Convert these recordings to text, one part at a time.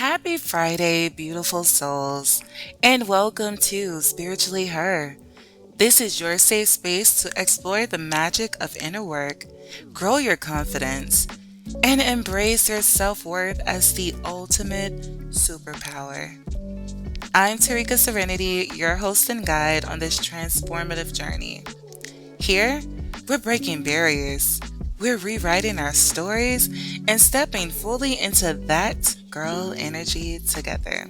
Happy Friday, beautiful souls, and welcome to Spiritually Her. This is your safe space to explore the magic of inner work, grow your confidence, and embrace your self worth as the ultimate superpower. I'm Terrika-Surrenity, your host and guide on this transformative journey. Here, we're breaking barriers, we're rewriting our stories, and stepping fully into that girl energy together.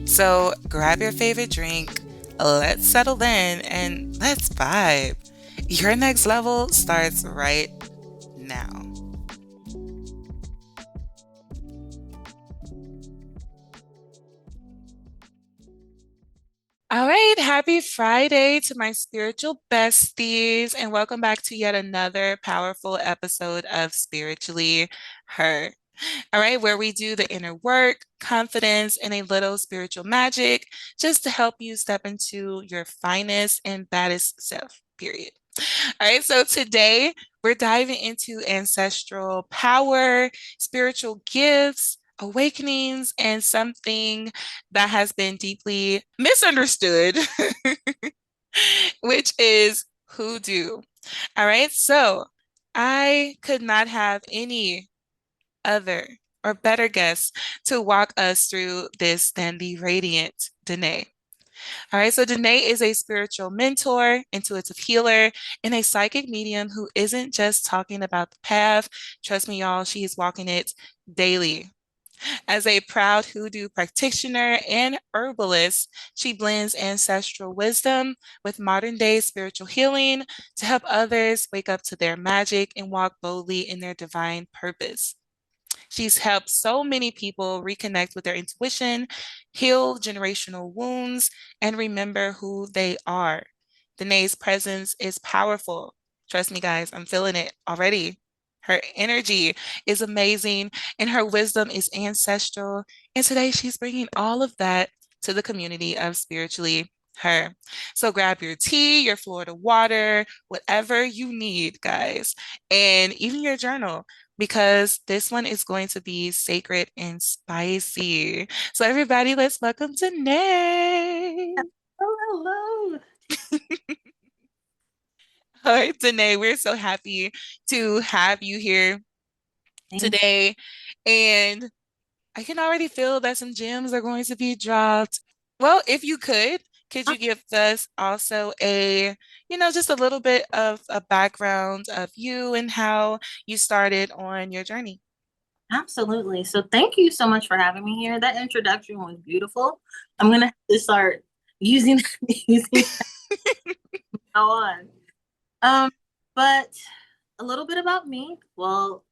So grab your favorite drink, let's settle in, and let's vibe. Your next level starts right now. All right, happy Friday to my spiritual besties, and welcome back to yet another powerful episode of Spiritually Her. All right, where we do the inner work, confidence, and a little spiritual magic just to help you step into your finest and baddest self, period. All right, so today we're diving into ancestral power, spiritual gifts, awakenings, and something that has been deeply misunderstood, which is hoodoo. All right, so I could not have any other or better guest to walk us through this than the radiant Denay. All right, so Denay is a spiritual mentor, intuitive healer, and a psychic medium who isn't just talking about the path. Trust me, y'all, she is walking it daily. As a proud hoodoo practitioner and herbalist, she blends ancestral wisdom with modern day spiritual healing to help others wake up to their magic and walk boldly in their divine purpose. She's helped so many people reconnect with their intuition, heal generational wounds, and remember who they are. Danae's presence is powerful. Trust me, guys, I'm feeling it already. Her energy is amazing and her wisdom is ancestral. And today she's bringing all of that to the community of spiritually her. So grab your tea, your Florida water, whatever you need, guys, and even your journal because this one is going to be sacred and spicy. So, everybody, let's welcome Danae. Oh, hello. All right, Danae, we're so happy to have you here Thank today. And I can already feel that some gems are going to be dropped. Well, if you could you. you give us also just a little bit of a background of you and how you started on your journey? Absolutely. So thank you so much for having me here. That introduction was beautiful. I'm gonna have to start using using that on. Um, but a little bit about me. Well,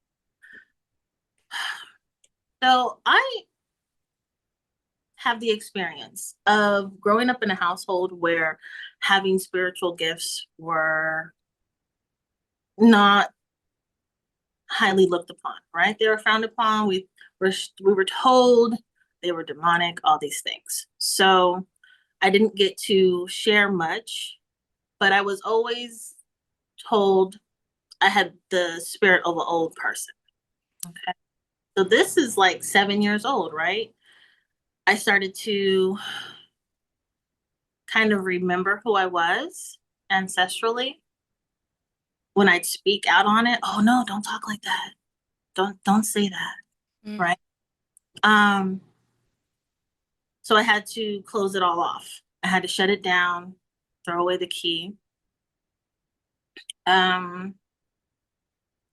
so I have the experience of growing up in a household where having spiritual gifts were not highly looked upon, right? They were frowned upon. Were we were told they were demonic, all these things. So I didn't get to share much, but I was always told I had the spirit of an old person. Okay. So this is like 7 years old, right? I started to kind of remember who I was ancestrally when I'd speak out on it. Oh no, don't talk like that. Don't say that. Mm, Right. Um, So I had to close it all off. I had to shut it down, throw away the key. Um,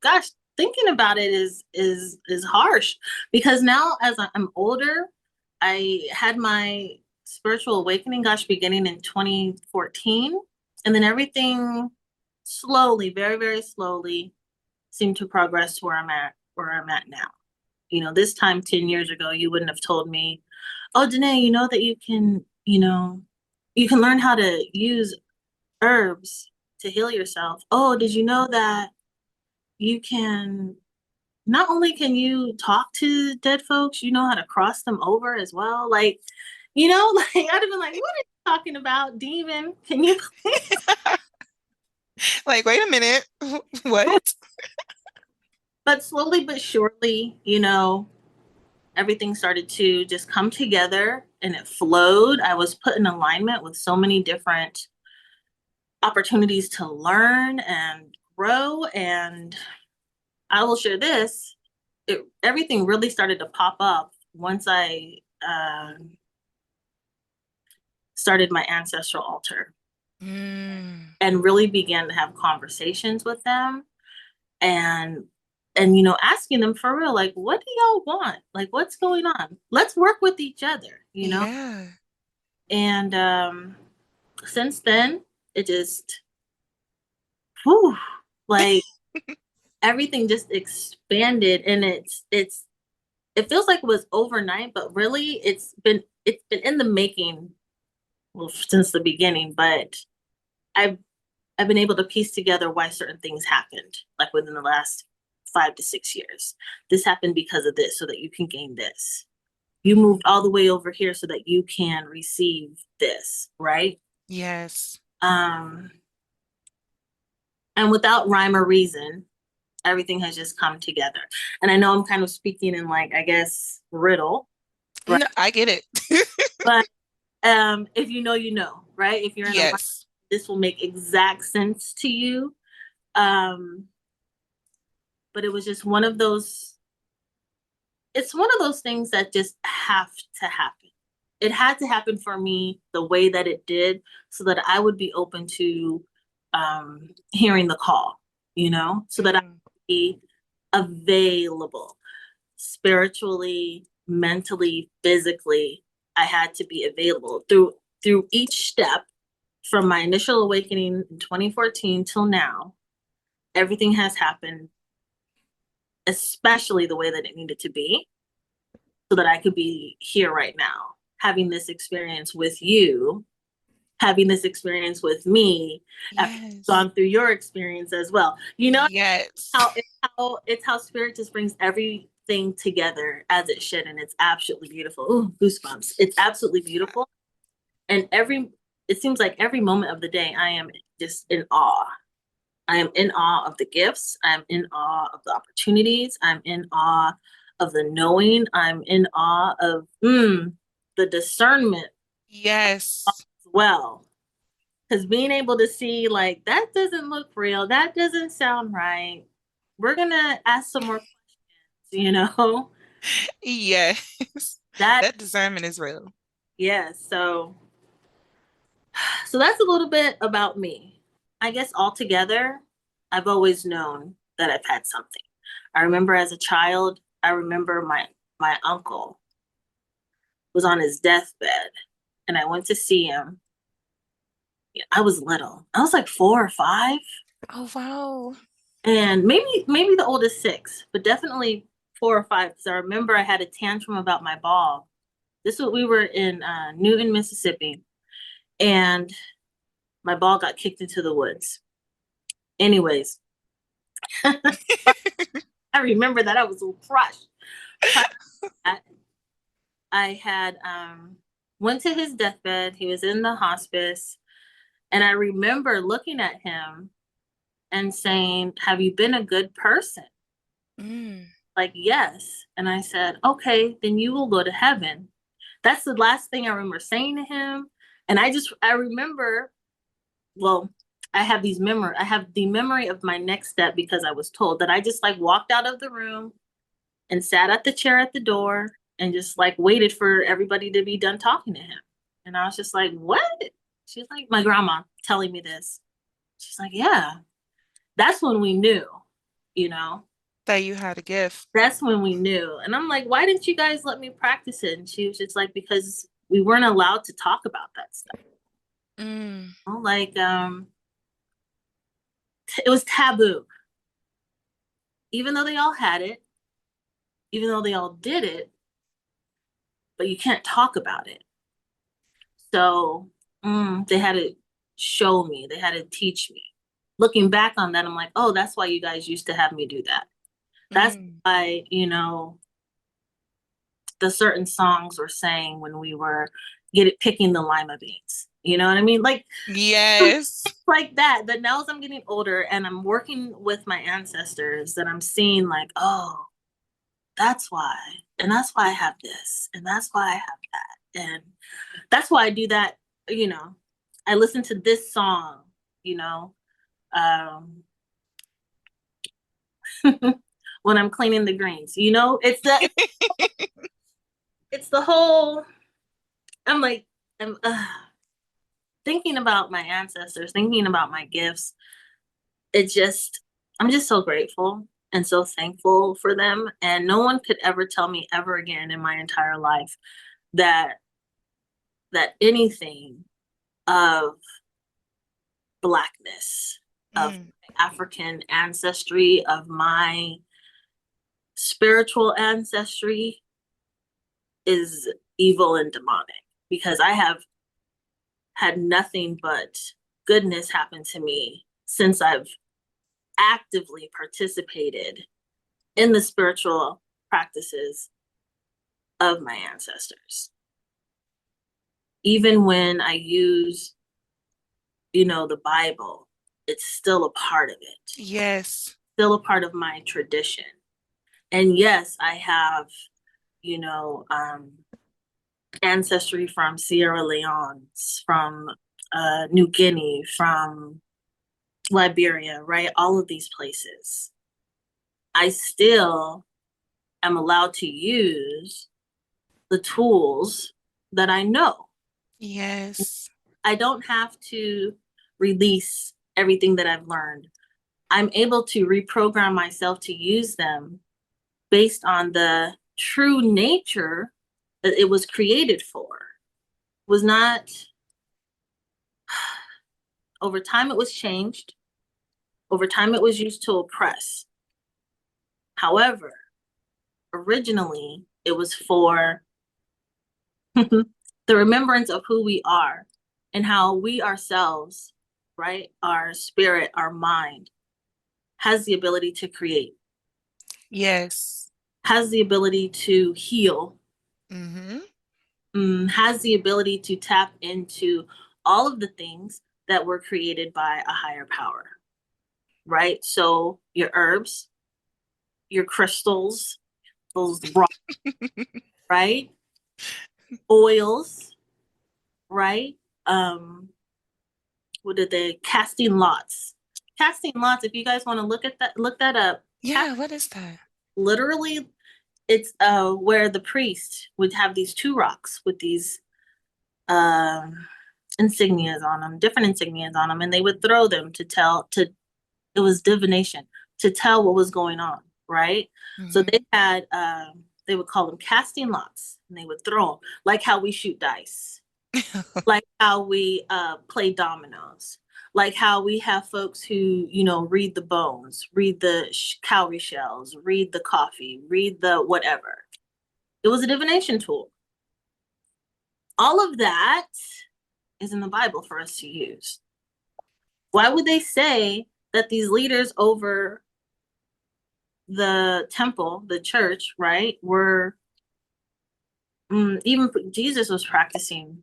gosh, thinking about it is harsh because now as I'm older, I had my spiritual awakening, gosh, beginning in 2014, and then everything slowly, very, very slowly seemed to progress to where I'm at now. This time 10 years ago, you wouldn't have told me, oh, Danae, you know that you can learn how to use herbs to heal yourself. Oh, did you know that you can not only can you talk to dead folks, you know how to cross them over as well? Like I'd have been like, what are you talking about, demon? Can you like, wait a minute. What? but slowly but surely, everything started to just come together and it flowed. I was put in alignment with so many different opportunities to learn and grow. And I will share this. Everything really started to pop up once I started my ancestral altar Mm. and really began to have conversations with them and and asking them for real, like, what do y'all want? Like, what's going on? Let's work with each other. Yeah. And since then, it just, whew, like everything just expanded, and it feels like it was overnight, but really it's been in the making, well, since the beginning. But I've I've been able to piece together why certain things happened, like within the last 5 to 6 years. This happened because of this, so that you can gain this. You moved all the way over here so that you can receive this, right? Yes. Um, and without rhyme or reason, everything has just come together. And I know I'm kind of speaking in, like, I guess, riddle, right? No, I get it. But if you know, you know, right? If you're in a line, Yes. this will make exact sense to you. Um, but it was just one of those, it's one of those things that just have to happen. It had to happen for me the way that it did, so that I would be open to hearing the call, so that I Mm. would be available spiritually, mentally, physically. I had to be available through each step from my initial awakening in 2014 till now. Everything has happened, especially the way that it needed to be, so that I could be here right now, having this experience with you, having this experience with me, after you've Yes. gone through your experience as well. Yes. How spirit just brings everything together as it should, and it's absolutely beautiful. Ooh, goosebumps! It's absolutely beautiful, and it seems like every moment of the day, I am just in awe. I am in awe of the gifts. I'm in awe of the opportunities. I'm in awe of the knowing. I'm in awe of the discernment as Yes. well. Because being able to see, like, that doesn't look real, that doesn't sound right. We're going to ask some more questions. Yes. That, That discernment is real. yes. So that's a little bit about me. I guess altogether, I've always known that I've had something. I remember as a child, I remember my uncle was on his deathbed, and I went to see him. I was little. I was like 4 or 5, Oh, wow. and maybe the oldest 6, but definitely 4 or 5, because I remember I had a tantrum about my ball. This was We were in Newton, Mississippi, and my ball got kicked into the woods. Anyways, I remember that I was crushed. Prior to that, I had went to his deathbed. He was in the hospice, and I remember looking at him and saying, "Have you been a good person?" Mm. Like, yes. And I said, "Okay, then you will go to heaven." That's the last thing I remember saying to him. And I remember, well, I have the memory of my next step, because I was told that I just, like, walked out of the room and sat at the chair at the door and just, like, waited for everybody to be done talking to him. And I was just like, "What?" She's like, my grandma telling me this. She's like, "Yeah." That's when we knew, you know. That you had a gift. That's when we knew. And I'm like, "Why didn't you guys let me practice it?" And she was just like, "Because we weren't allowed to talk about that stuff." Mm. Like, it was taboo. Even though they all had it, even though they all did it, but you can't talk about it. So they had to show me, they had to teach me. Looking back on that, I'm like, "Oh, that's why you guys used to have me do that. That's Mm. why, the certain songs were saying when we were picking the lima beans." You know what I mean? Like, Yes. like that. But now as I'm getting older and I'm working with my ancestors, that I'm seeing, like, oh, that's why. And that's why I have this. And that's why I have that. And that's why I do that. You know, I listen to this song, you know, um, when I'm cleaning the greens, you know, it's the whole, I'm like, I'm thinking about my ancestors, thinking about my gifts. It just, I'm just so grateful and so thankful for them. And no one could ever tell me ever again in my entire life that anything of Blackness, of Mm, African ancestry, of my spiritual ancestry is evil and demonic, because I have had nothing but goodness happen to me since I've actively participated in the spiritual practices of my ancestors. Even when I use, the Bible, it's still a part of it, yes. still a part of my tradition. And yes, I have, you know, ancestry from Sierra Leone, from New Guinea, from Liberia, right? All of these places. I still am allowed to use the tools that I know. Yes. I don't have to release everything that I've learned. I'm able to reprogram myself to use them based on the true nature that it was created for. It was not, over time, it was changed. Over time, it was used to oppress. However, originally, it was for the remembrance of who we are and how we ourselves, right, our spirit, our mind, has the ability to create, Yes. has the ability to heal, Mm-hmm. has the ability to tap into all of the things that were created by a higher power, right? So your herbs, your crystals, those rocks, right? Oils, right? Um, what are they? Casting lots. Casting lots. If you guys want to look that up. Yeah, what is that? Literally, it's where the priest would have these two rocks with these um insignias on them, different insignias on them, and they would throw them to tell to it was divination to tell what was going on, right? So Mm-hmm. they would call them casting lots, and they would throw them like how we shoot dice, like how we play dominoes, like how we have folks who, read the bones, read the cowrie shells, read the coffee, read the whatever. It was a divination tool. All of that is in the Bible for us to use. Why would they say that these leaders over the temple, the church, right, were even Jesus was practicing?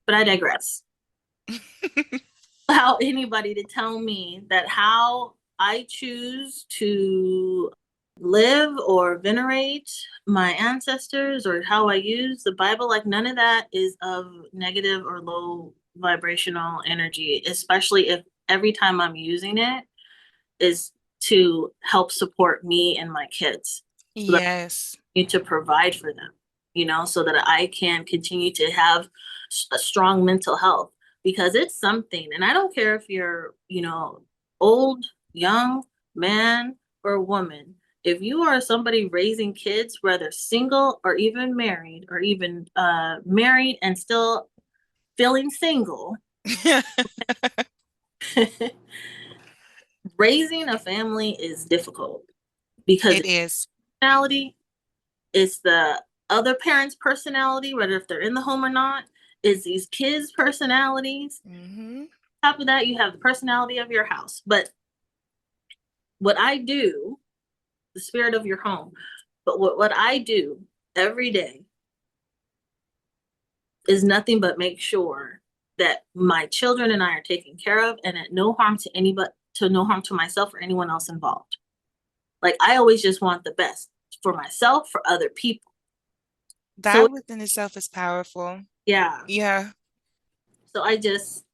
But I digress. Allow anybody to tell me that how I choose to live or venerate my ancestors or how I use the Bible, like none of that is of negative or low vibrational energy, especially if every time I'm using it is to help support me and my kids so that Yes. I need to provide for them, so that I can continue to have a strong mental health, because it's something. And I don't care if you're, old, young, man, or woman. If you are somebody raising kids, whether single or even married, or even married and still feeling single, raising a family is difficult because It is. personality is the other parent's personality, whether if they're in the home or not, is these kids' personalities. Mm-hmm. On top of that, you have the personality of your house. But what I do, the spirit of your home, but what I do every day is nothing but make sure that my children and I are taken care of, and at no harm to anybody, to no harm to myself or anyone else involved. Like I always just want the best for myself, for other people. So That within itself is powerful. yeah. Yeah. So I just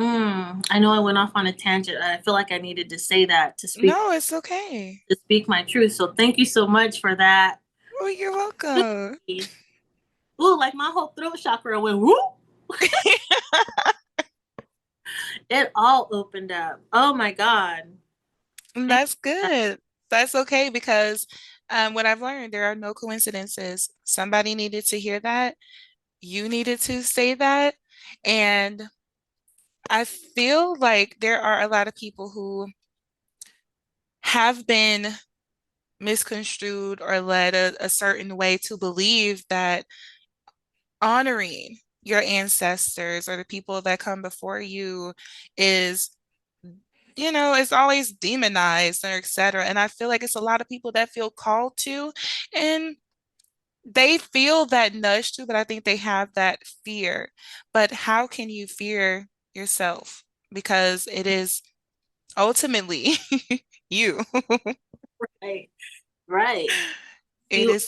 I know I went off on a tangent. I feel like I needed to say that No, it's okay. to speak my truth. So thank you so much for that. Oh, you're welcome. Ooh, like my whole throat chakra went whoop. It all opened up. Oh my God. And Thank that's good. That's okay because what I've learned, there are no coincidences. Somebody needed to hear that. You needed to say that. And I feel like there are a lot of people who have been misconstrued or led a certain way to believe that honoring your ancestors or the people that come before you is, it's always demonized or etc. And I feel like it's a lot of people that feel called to, and they feel that nudge too, but I think they have that fear. But how can you fear yourself? Because it is ultimately you. right. Right. It You is.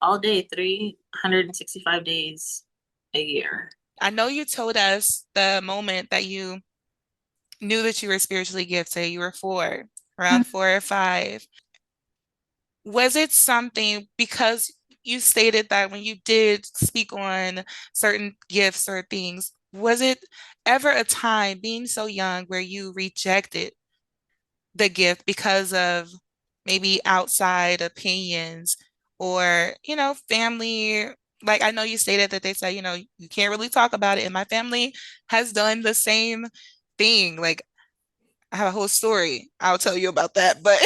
all day, 365 days a year. I know you told us the moment that you knew that you were spiritually gifted, you were four, around 4 or 5. Was it something because you stated that when you did speak on certain gifts or things, was it ever a time being so young where you rejected the gift because of maybe outside opinions or, family? Like I know you stated that they say, you can't really talk about it. And my family has done the same thing. Like I have a whole story. I'll tell you about that. But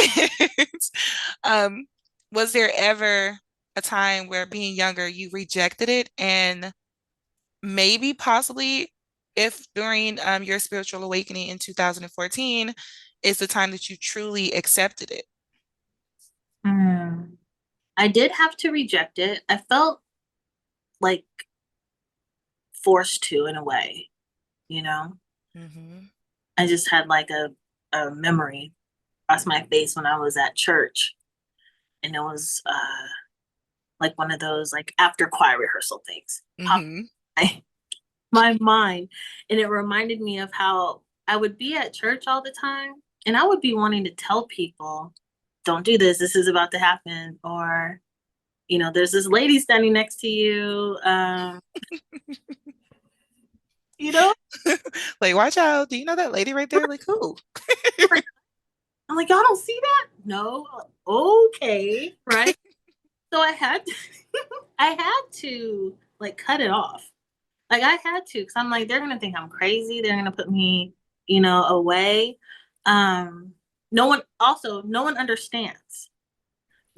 um, was there ever a time where being younger you rejected it and maybe possibly if during your spiritual awakening in 2014 is the time that you truly accepted it? Mm. I did have to reject it. I felt like forced to in a way, you know? Hmm. I just had like a memory across my face when I was at church. And it was like one of those like after choir rehearsal things. Popped Hmm. in my mind. And it reminded me of how I would be at church all the time and I would be wanting to tell people, don't do this, this is about to happen. Or, there's this lady standing next to you. You know, Like, watch out. Do you know that lady right there? Like, who? I'm like, y'all don't see that? No. Okay. Right. So I had to, I had to like cut it off. Like I had to, because I'm like, they're gonna think I'm crazy. They're gonna put me, away. Um, no one understands.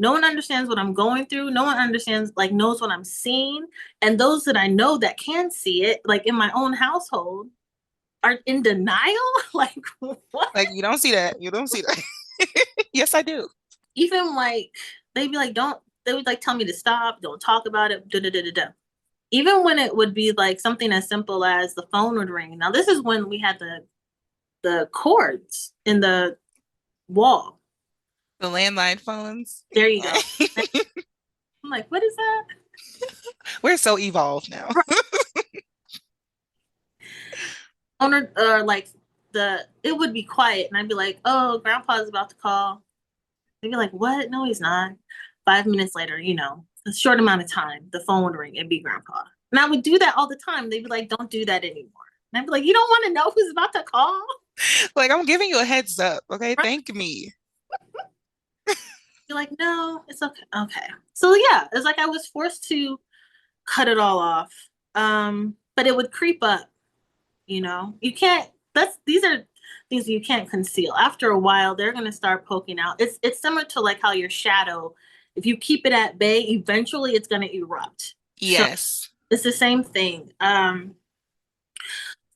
No one understands what I'm going through. No one understands, like, knows what I'm seeing. And those that I know that can see it, like in my own household, are in denial. Like, what? Like, you don't see that. You don't see that. Yes, I do. Even like, they'd be like, don't, they would like tell me to stop, don't talk about it, da da da da da. Even when it would be like something as simple as the phone would ring. Now, this is when we had the cords in the wall. The landline phones. There you go. I'm like, what is that? We're so evolved now. Or like it would be quiet, and I'd be like, oh, grandpa's about to call. They'd be like, what? No, he's not. 5 minutes later, a short amount of time, the phone would ring. It'd be grandpa. And I would do that all the time. They'd be like, don't do that anymore. And I'd be like, you don't want to know who's about to call? Like, I'm giving you a heads up. Okay. Right? Thank me. You're like, no, it's okay. Okay. So yeah, it's like I was forced to cut it all off. But it would creep up, You can't these are things you can't conceal. After a while, they're gonna start poking out. It's similar to like how your shadow, if you keep it at bay, eventually it's gonna erupt. So Yes. it's the same thing.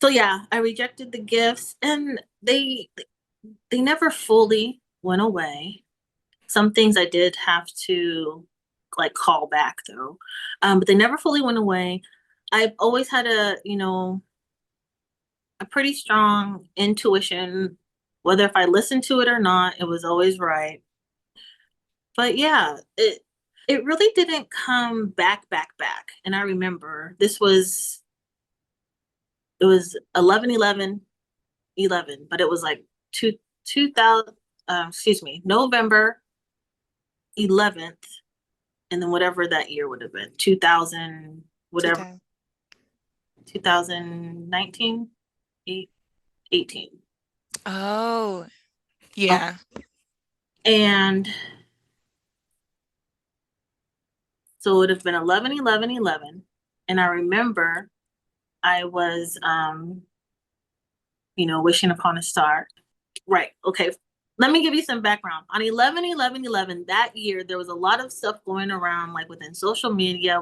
So yeah, I rejected the gifts and they never fully went away. Some things I did have to like call back though. But they never fully went away. I've always had a pretty strong intuition Whether if I listened to it or not, it was always right. But yeah, it really didn't come back. And I remember it was 11/11/11, but it was like 2000, excuse me, November 11th, and then whatever that year would have been, 2000, whatever, 2000. 2019, 18. Oh, Oh, yeah. and so it would have been 11/11/11. And I remember I was, wishing upon a star. Right. Okay. Let me give you some background. On 11/11/11, that year, there was a lot of stuff going around, like within social media,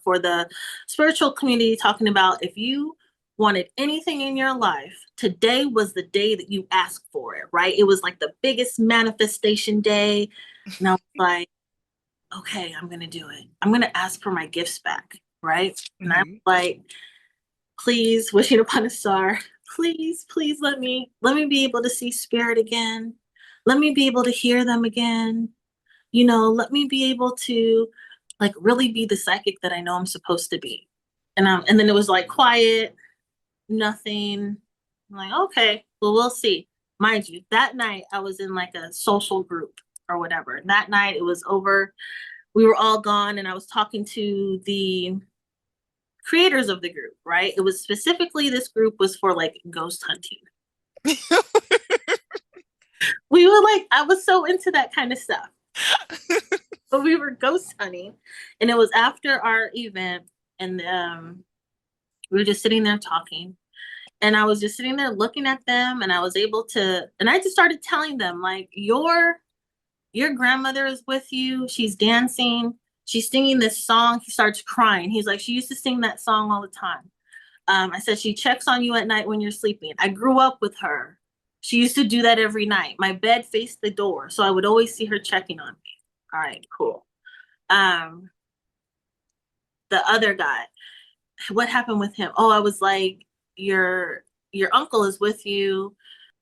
for the spiritual community, talking about if you wanted anything in your life, today was the day that you asked for it, right? It was like the biggest manifestation day. And I was like, okay, I'm going to do it. I'm going to ask for my gifts back, right? And I'm Hmm. like, please, wishing upon a star, please let me be able to see spirit again. Let me be able to hear them again. Let me be able to like really be the psychic that I know I'm supposed to be. And then it was like quiet, nothing. I'm like, okay, well, we'll see. Mind you, that night I was in like a social group or whatever. That night it was over. We were all gone, and I was talking to the creators of the group, right? It was specifically, this group was for like ghost hunting. We were like, I was so into that kind of stuff. But we were ghost hunting, and it was after our event, and we were just sitting there talking, and I was just sitting there looking at them, and I was able to, and I just started telling them like, your grandmother is with you. She's dancing. She's singing this song. He starts crying. He's like, she used to sing that song all the time. I said, she checks on you at night when you're sleeping. I grew up with her. She used to do that every night. My bed faced the door, so I would always see her checking on me. All right, cool. Um, the other guy, what happened with him? Oh, I was like, your uncle is with you.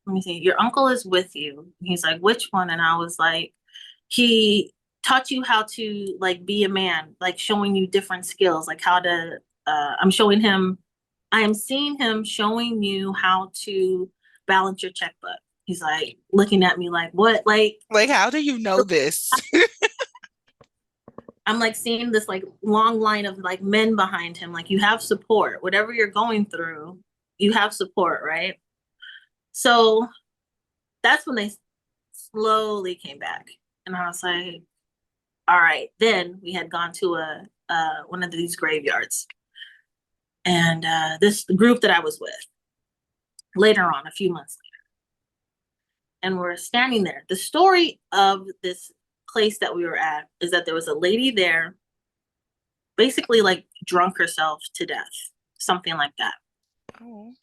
Let me see. Your uncle is with you. He's like, which one? And I was like, he taught you how to like be a man, like showing you different skills, like how to. I'm showing him. I am seeing him showing you how to balance your checkbook. He's like looking at me like, what? Like, Like, how do you know this? I'm like seeing this like long line of like men behind him. Like, you have support. Whatever you're going through, you have support, right? So that's when they slowly came back. And I was like, all right. Then we had gone to a one of these graveyards. And this group that I was with later on, a few months later, and we're standing there. The story of this place that we were at is that there was a lady there, basically like drunk herself to death, something like that. Oh.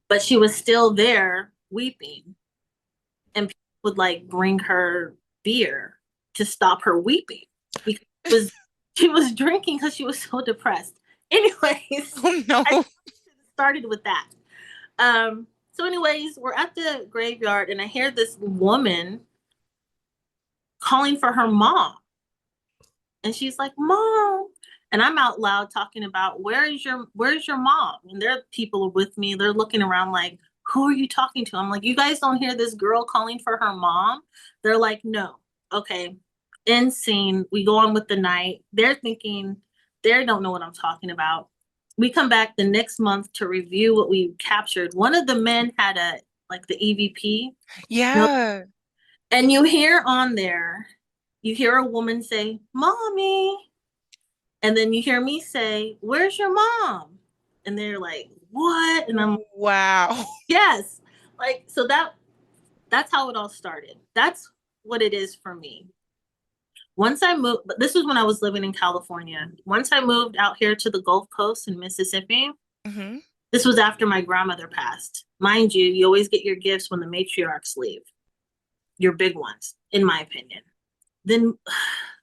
But she was still there weeping, and people would like bring her beer to stop her weeping because she was drinking because she was so depressed. Anyways, Oh no. I started with that. So anyways, we're at the graveyard, and I hear this woman calling for her mom. And she's like, Mom. And I'm out loud talking about, where's your mom? And there are people with me. They're looking around like, who are you talking to? I'm like, you guys don't hear this girl calling for her mom? They're like, no. Okay. End scene. We go on with the night. They're thinking they don't know what I'm talking about. We come back the next month to review what we captured. One of the men had the EVP. No, Yeah. and you hear a woman say, Mommy. And then you hear me say, Where's your mom? And they're like, What? And I'm like, Wow. yes. Like, so that's how it all started. That's what it is for me. Once I moved, but this was when I was living in California. Once I moved out here to the Gulf Coast in Mississippi, Hmm. this was after my grandmother passed. Mind you, you always get your gifts when the matriarchs leave, your big ones, in my opinion. Then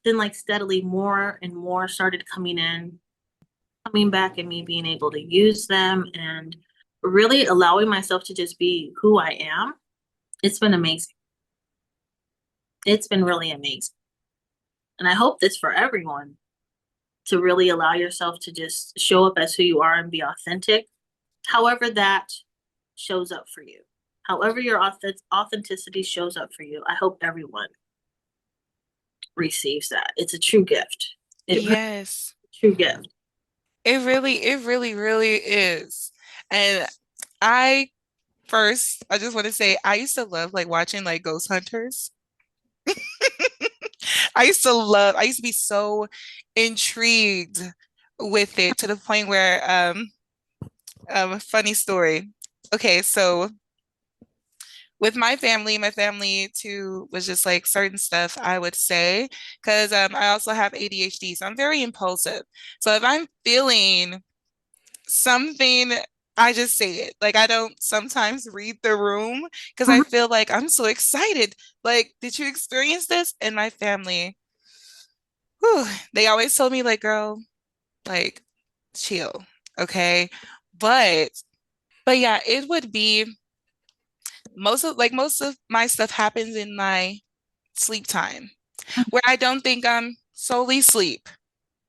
then like steadily more and more started coming in, coming back, and me being able to use them and really allowing myself to just be who I am, it's been amazing. It's been really amazing. And I hope this for everyone, to really allow yourself to just show up as who you are and be authentic, however that shows up for you. However your authenticity shows up for you. I hope everyone receives that. It's a true gift. It really Yes. true gift. Really is. And I I just want to say I used to love like watching like ghost hunters. I used to be so intrigued with it to the point where a funny story. Okay, so with my family too was just like certain stuff I would say because I also have ADHD, so I'm very impulsive. So if I'm feeling something, I just say it. Like I don't sometimes read the room because I Mhm. feel like I'm so excited. Like, did you experience this? And my family, whew, they always told me like, girl, like chill, okay? But but yeah, it would be most of my stuff happens in my sleep time where I don't think I'm solely sleep.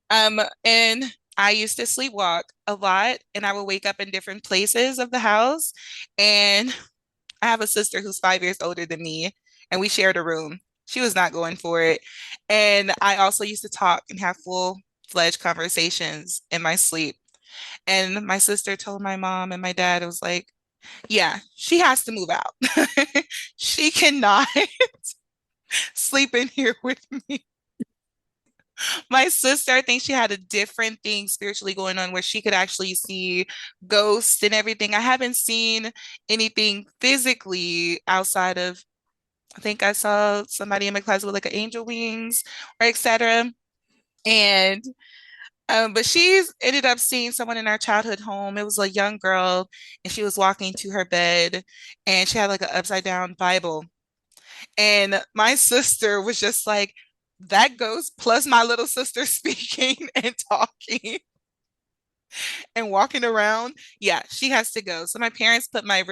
And I used to sleepwalk a lot and I would wake up in different places of the house. And I have a sister who's 5 years older than me, and we shared a room. She was not going for it. And I also used to talk and have full-fledged conversations in my sleep. And my sister told my mom and my dad, it was like, yeah, she has to move out. She cannot sleep in here with me. My sister, I think she had a different thing spiritually going on where she could actually see ghosts and everything. I haven't seen anything physically outside of, I think I saw somebody in my class with like an angel wings or etc. And but she's ended up seeing someone in our childhood home. It was a young girl, and she was walking to her bed, and she had like an upside down Bible. And my sister was just like, that ghost plus my little sister speaking and talking and walking around. Yeah, she has to go. So my parents put my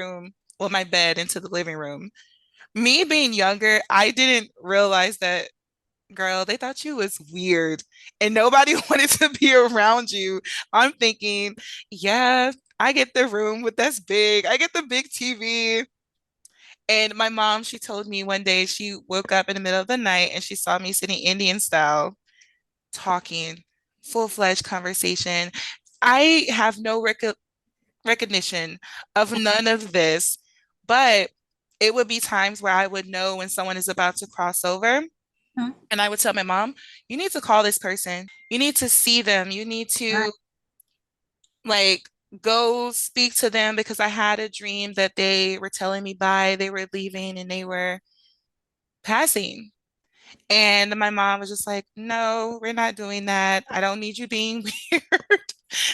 bed into the living room. Me being younger, I didn't realize that, girl, they thought you was weird and nobody wanted to be around you. I'm thinking, yeah, I get the room with that's big. I get the big TV. And my mom, she told me one day she woke up in the middle of the night and she saw me sitting Indian style talking, full-fledged conversation. I have no recognition of none of this, but it would be times where I would know when someone is about to cross over. Mhm. And I would tell my mom, you need to call this person. You need to see them. You need Right. to like go speak to them because I had a dream that they were telling me bye. They were leaving and they were passing. And my mom was just like, no, we're not doing that. I don't need you being weird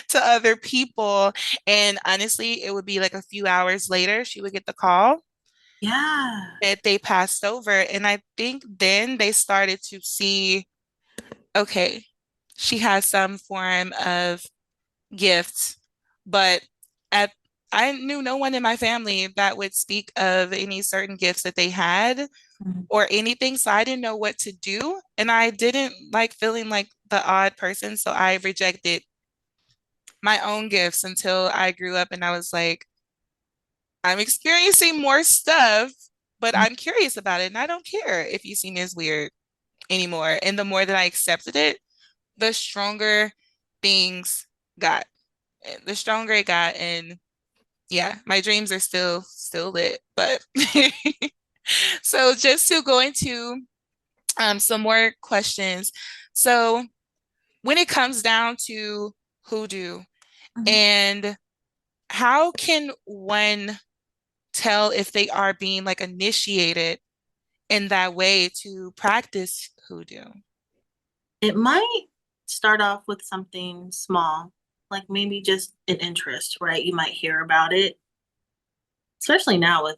to other people. And honestly, it would be like a few hours later, she would get the call Yeah. that they passed over. And I think then they started to see, okay, she has some form of gift, but at I knew no one in my family that would speak of any certain gifts that they had Mhm. or anything. So I didn't know what to do. And I didn't like feeling like the odd person. So I rejected my own gifts until I grew up and I was like, I'm experiencing more stuff, but I'm curious about it. And I don't care if you see me as weird anymore. And the more that I accepted it, the stronger things got. The stronger it got. And yeah, my dreams are still lit. But so just to go into some more questions. So when it comes down to hoodoo Mhm. and how can one tell if they are being like initiated in that way to practice hoodoo? It might start off with something small, like maybe just an interest, right? You might hear about it, especially now with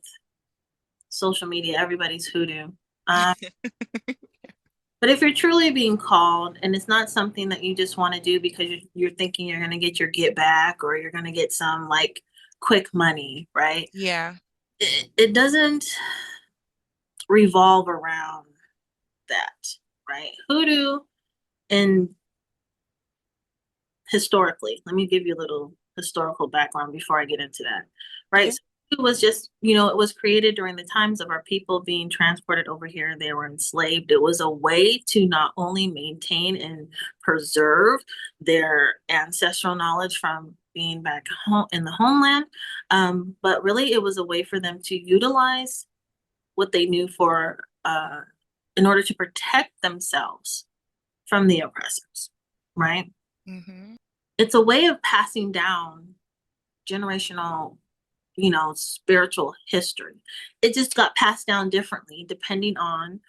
social media, everybody's hoodoo. Um, but if you're truly being called and it's not something that you just want to do because you're thinking you're going to get your get back or you're going to get some like quick money, right? Yeah. It doesn't revolve around that, right? Hoodoo and historically, let me give you a little historical background before I get into that, right? Okay. So it was just, it was created during the times of our people being transported over here. They were enslaved. It was a way to not only maintain and preserve their ancestral knowledge from being back home in the homeland, but really it was a way for them to utilize what they knew for in order to protect themselves from the oppressors, right? Mm-hmm. It's a way of passing down generational, spiritual history. It just got passed down differently depending on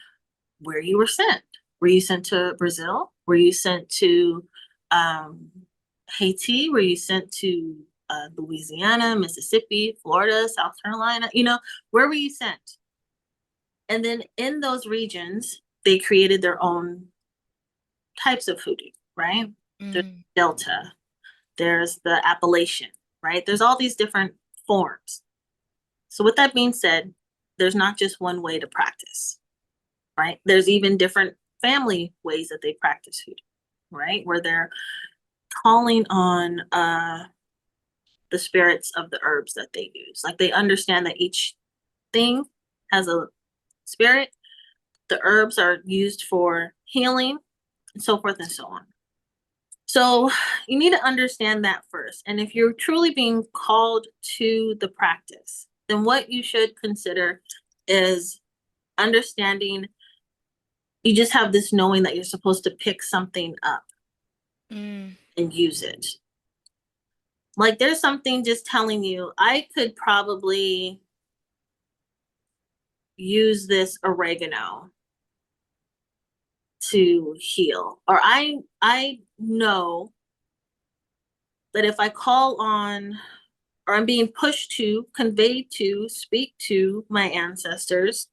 where you were sent. Were you sent to Brazil? Were you sent to um, Haiti? Were you sent to Louisiana, Mississippi, Florida, South Carolina? Where were you sent? And then in those regions, they created their own types of hoodoo, right? There's Mm. Delta, there's the Appalachian, right? There's all these different forms. So, with that being said, there's not just one way to practice, right? There's even different family ways that they practice hoodoo, right? Where they're calling on the spirits of the herbs that they use. Like they understand that each thing has a spirit. The herbs are used for healing, and so forth and so on. So you need to understand that first. And if you're truly being called to the practice, then what you should consider is understanding you just have this knowing that you're supposed to pick something up Mm. and use it. Like there's something just telling you, I could probably use this oregano to heal. Or I know that if I call on or I'm being pushed to, convey to, speak to my ancestors,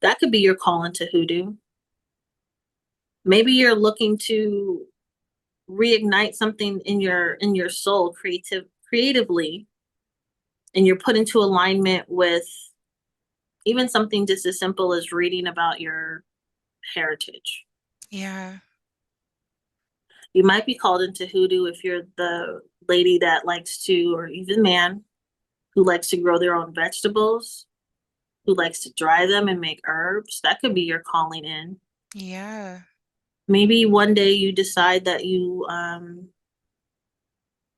that could be your call into hoodoo. Maybe you're looking to reignite something in your soul creatively, and you're put into alignment with even something just as simple as reading about your heritage. Yeah. You might be called into hoodoo if you're the lady that likes to, or even man who likes to grow their own vegetables, who likes to dry them and make herbs. That could be your calling in. Yeah. Maybe one day you decide that you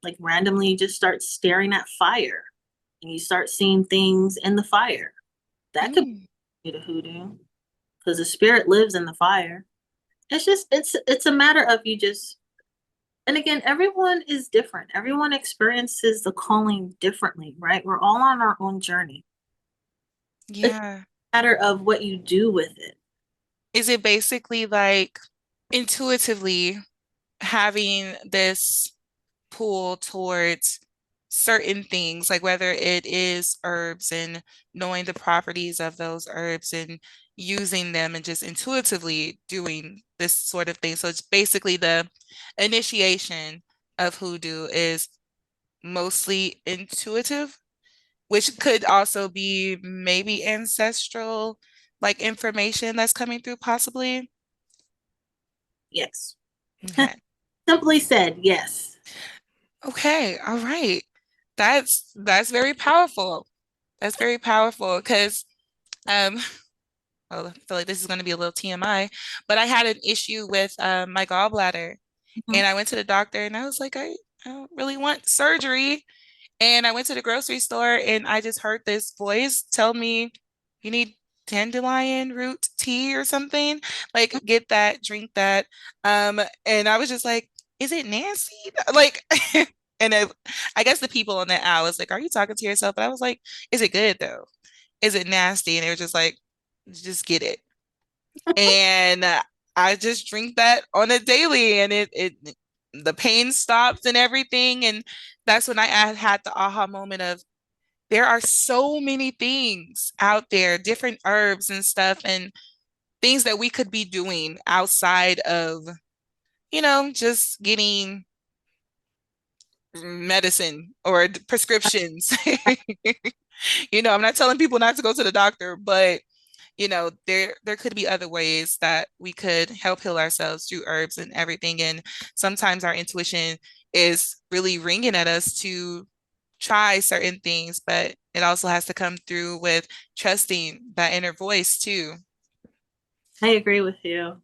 like randomly just start staring at fire and you start seeing things in the fire. That could Mm. be the hoodoo because the spirit lives in the fire. It's a matter of you just, and again, everyone is different. Everyone experiences the calling differently, right? We're all on our own journey. It's Yeah. a matter of what you do with it. Is it basically like intuitively having this pull towards certain things, like whether it is herbs and knowing the properties of those herbs and using them and just intuitively doing this sort of thing? So it's basically the initiation of hoodoo is mostly intuitive, which could also be maybe ancestral, like information that's coming through, possibly. Yes. Okay. Simply said, yes. Okay. All right. That's very powerful. That's very powerful because um well, I feel like this is going to be a little TMI, but I had an issue with my gallbladder Mhm. and I went to the doctor and I was like, I don't really want surgery. And I went to the grocery store and I just heard this voice tell me, you need dandelion root tea or something. Like, get that, drink that. And I was just like, is it nasty? Like, and I guess the people on that aisle was like, are you talking to yourself? But I was like, is it good though? Is it nasty? And they were just like, just get it. And I just drink that on a daily and the pain stopped and everything. And that's when I had the aha moment of there are so many things out there, different herbs and stuff, and things that we could be doing outside of, just getting medicine or prescriptions. I'm not telling people not to go to the doctor, but there could be other ways that we could help heal ourselves through herbs and everything. And sometimes our intuition is really ringing at us to try certain things, but it also has to come through with trusting that inner voice too. I agree with you.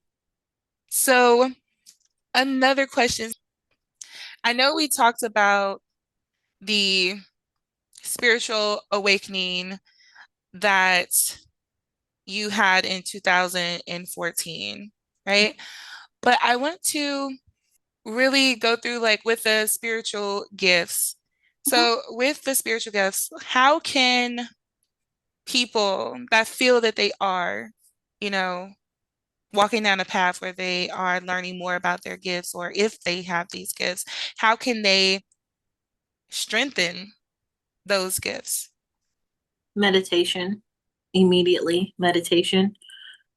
So, another question. I know we talked about the spiritual awakening that you had in 2014, right? But I want to really go through like with the spiritual gifts. Mhm. So, with the spiritual gifts, how can people that feel that they are, you know, walking down a path where they are learning more about their gifts, or if they have these gifts, how can they strengthen those gifts? Meditation, immediately meditation,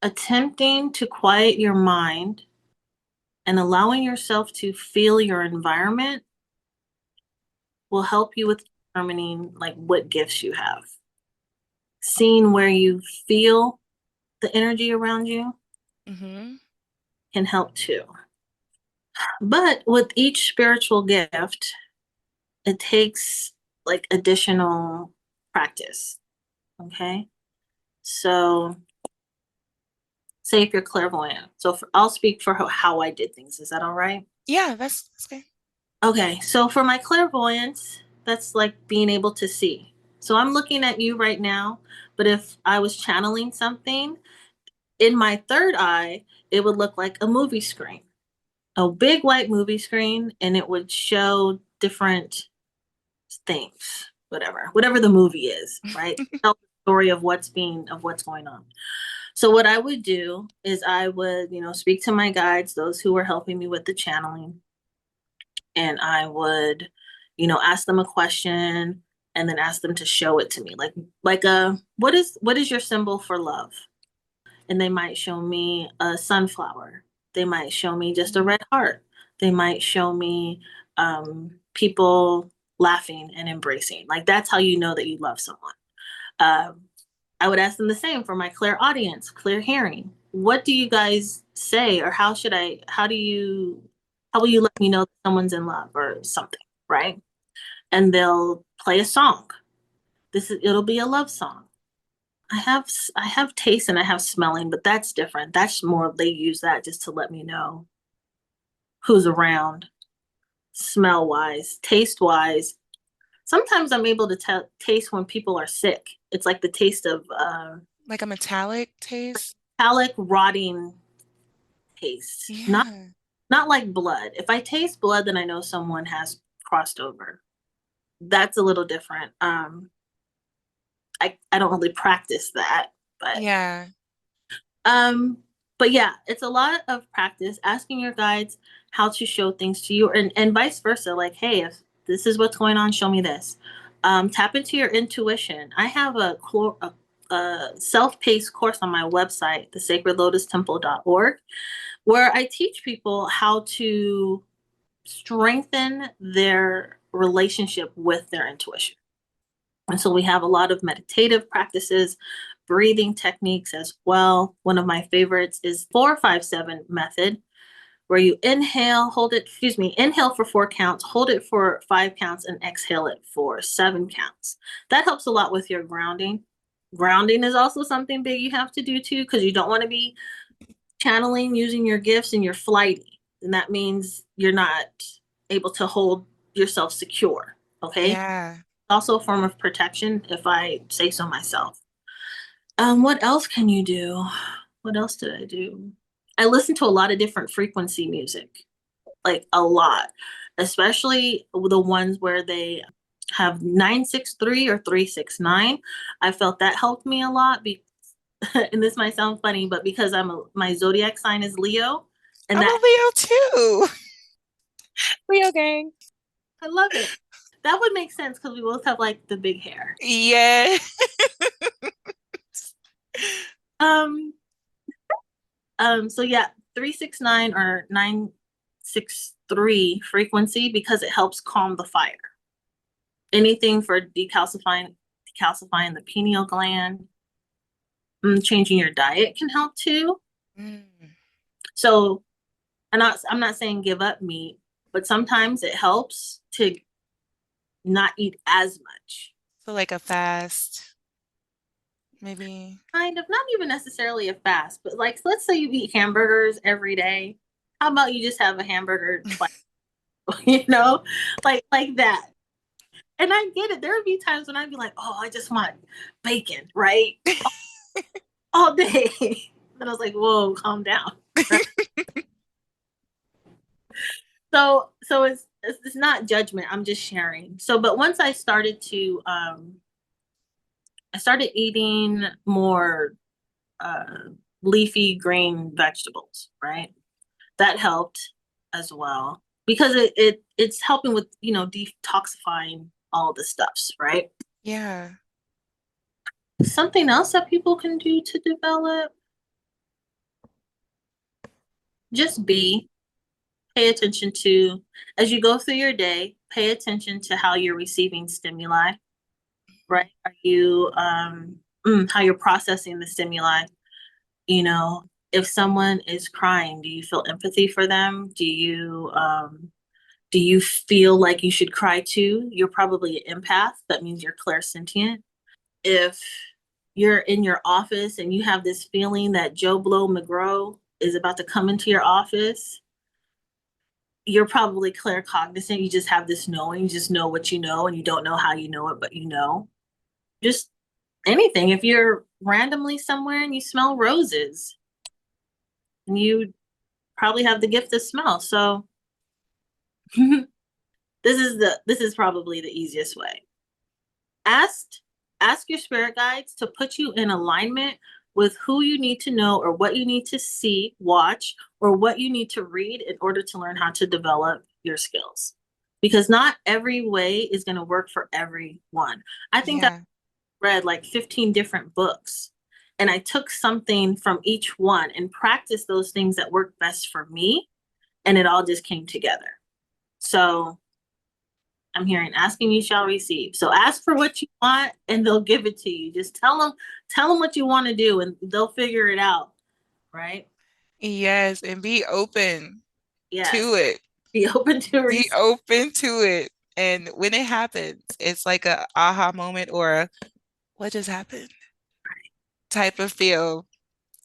attempting to quiet your mind and allowing yourself to feel your environment will help you with determining like what gifts you have. Seeing where you feel the energy around you Hmm. can help too. But with each spiritual gift, it takes like additional practice. Okay. So, say if you're clairvoyant. I'll speak for how I did things. Is that all right? Yeah, that's okay. Okay. So, for my clairvoyance, that's like being able to see. So, I'm looking at you right now, but if I was channeling something in my third eye, it would look like a movie screen, a big white movie screen, and it would show different things, whatever the movie is, right? Tell the story of what's going on. So what I would do is I would, speak to my guides, those who were helping me with the channeling, and I would, ask them a question and then ask them to show it to me. Like what is your symbol for love? And they might show me a sunflower. They might show me just a red heart. They might show me people laughing and embracing. Like that's how you know that you love someone. Um, I would ask them the same for my clear audience, clear hearing. What do you guys say, or how will you let me know that someone's in love or something, right? And they'll play a song. It'll be a love song. I have taste and I have smelling, but that's different. That's more they use that just to let me know who's around, smell wise, taste wise. Sometimes I'm able to taste when people are sick. It's like the taste of Like a metallic taste? metallic rotting taste. Not Yeah. not like blood. If I taste blood, then I know someone has crossed over. That's a little different. I don't really practice that, but Yeah. Um, but yeah, it's a lot of practice asking your guides how to show things to you and vice versa. Like, hey, if this is what's going on, show me this. Tap into your intuition. I have a self-paced course on my website, thesacredlotustemple.org, where I teach people how to strengthen their relationship with their intuition. And so we have a lot of meditative practices, breathing techniques as well. One of my favorites is 4-5-7 method, where you inhale for 4 counts, hold it for 5 counts, and exhale it for 7 counts. That helps a lot with your grounding. Grounding is also something big you have to do too, because you don't want to be channeling using your gifts and you're flighty. And that means you're not able to hold yourself secure. Okay. Yeah. Also a form of protection, if I say so myself. What else can you do? What else did I do? I listen to a lot of different frequency music, like a lot, especially the ones where they have 963 or 369. I felt that helped me a lot. And this might sound funny, but because my zodiac sign is Leo, and I'm that a Leo too. Leo gang. I love it. That would make sense because we both have like the big hair. Yeah. Um, so yeah, 369 or 9. 6.3 frequency because it helps calm the fire. Anything for decalcifying the pineal gland. Changing your diet can help too. Mm. So I'm not saying give up meat, but sometimes it helps to not eat as much. So like a fast, maybe. Kind of, not even necessarily a fast, but like let's say you eat hamburgers every day. How about you just have a hamburger twice, you know? Like that. And I get it. There would be times when I'd be like, "Oh, I just want bacon, right? All day." And I was like, "Whoa, calm down." Right? So it's not judgment. I'm just sharing. So, but once I started eating more uh, leafy green vegetables, right? That helped as well because it's helping with detoxifying all the stuffs, right? Yeah. Something else that people can do to develop, just pay attention to, as you go through your day, pay attention to how you're receiving stimuli, right? Are you how you're processing the stimuli? You know, if someone is crying, do you feel empathy for them? Do you feel like you should cry too? You're probably an empath. That means you're clairsentient. If you're in your office and you have this feeling that Joe Blow McGrow is about to come into your office, you're probably claircognizant. You just have this knowing, you just know what you know, and you don't know how you know it, but you know. Just anything. If you're randomly somewhere and you smell roses, and you probably have the gift of smell. So this is probably the easiest way. Ask ask your spirit guides to put you in alignment with who you need to know or what you need to see, watch, or what you need to read in order to learn how to develop your skills. Because not every way is going to work for everyone. I think I Yeah. read like 15 different books and I took something from each one and practiced those things that worked best for me, and it all just came together. So I'm hearing asking you shall receive. So ask for what you want and they'll give it to you. Just tell them what you want to do and they'll figure it out, right? Yes, and be open to Yes. it. Be open to Be receive. open to it. And when it happens, it's like a aha moment or a what just happened type of feel.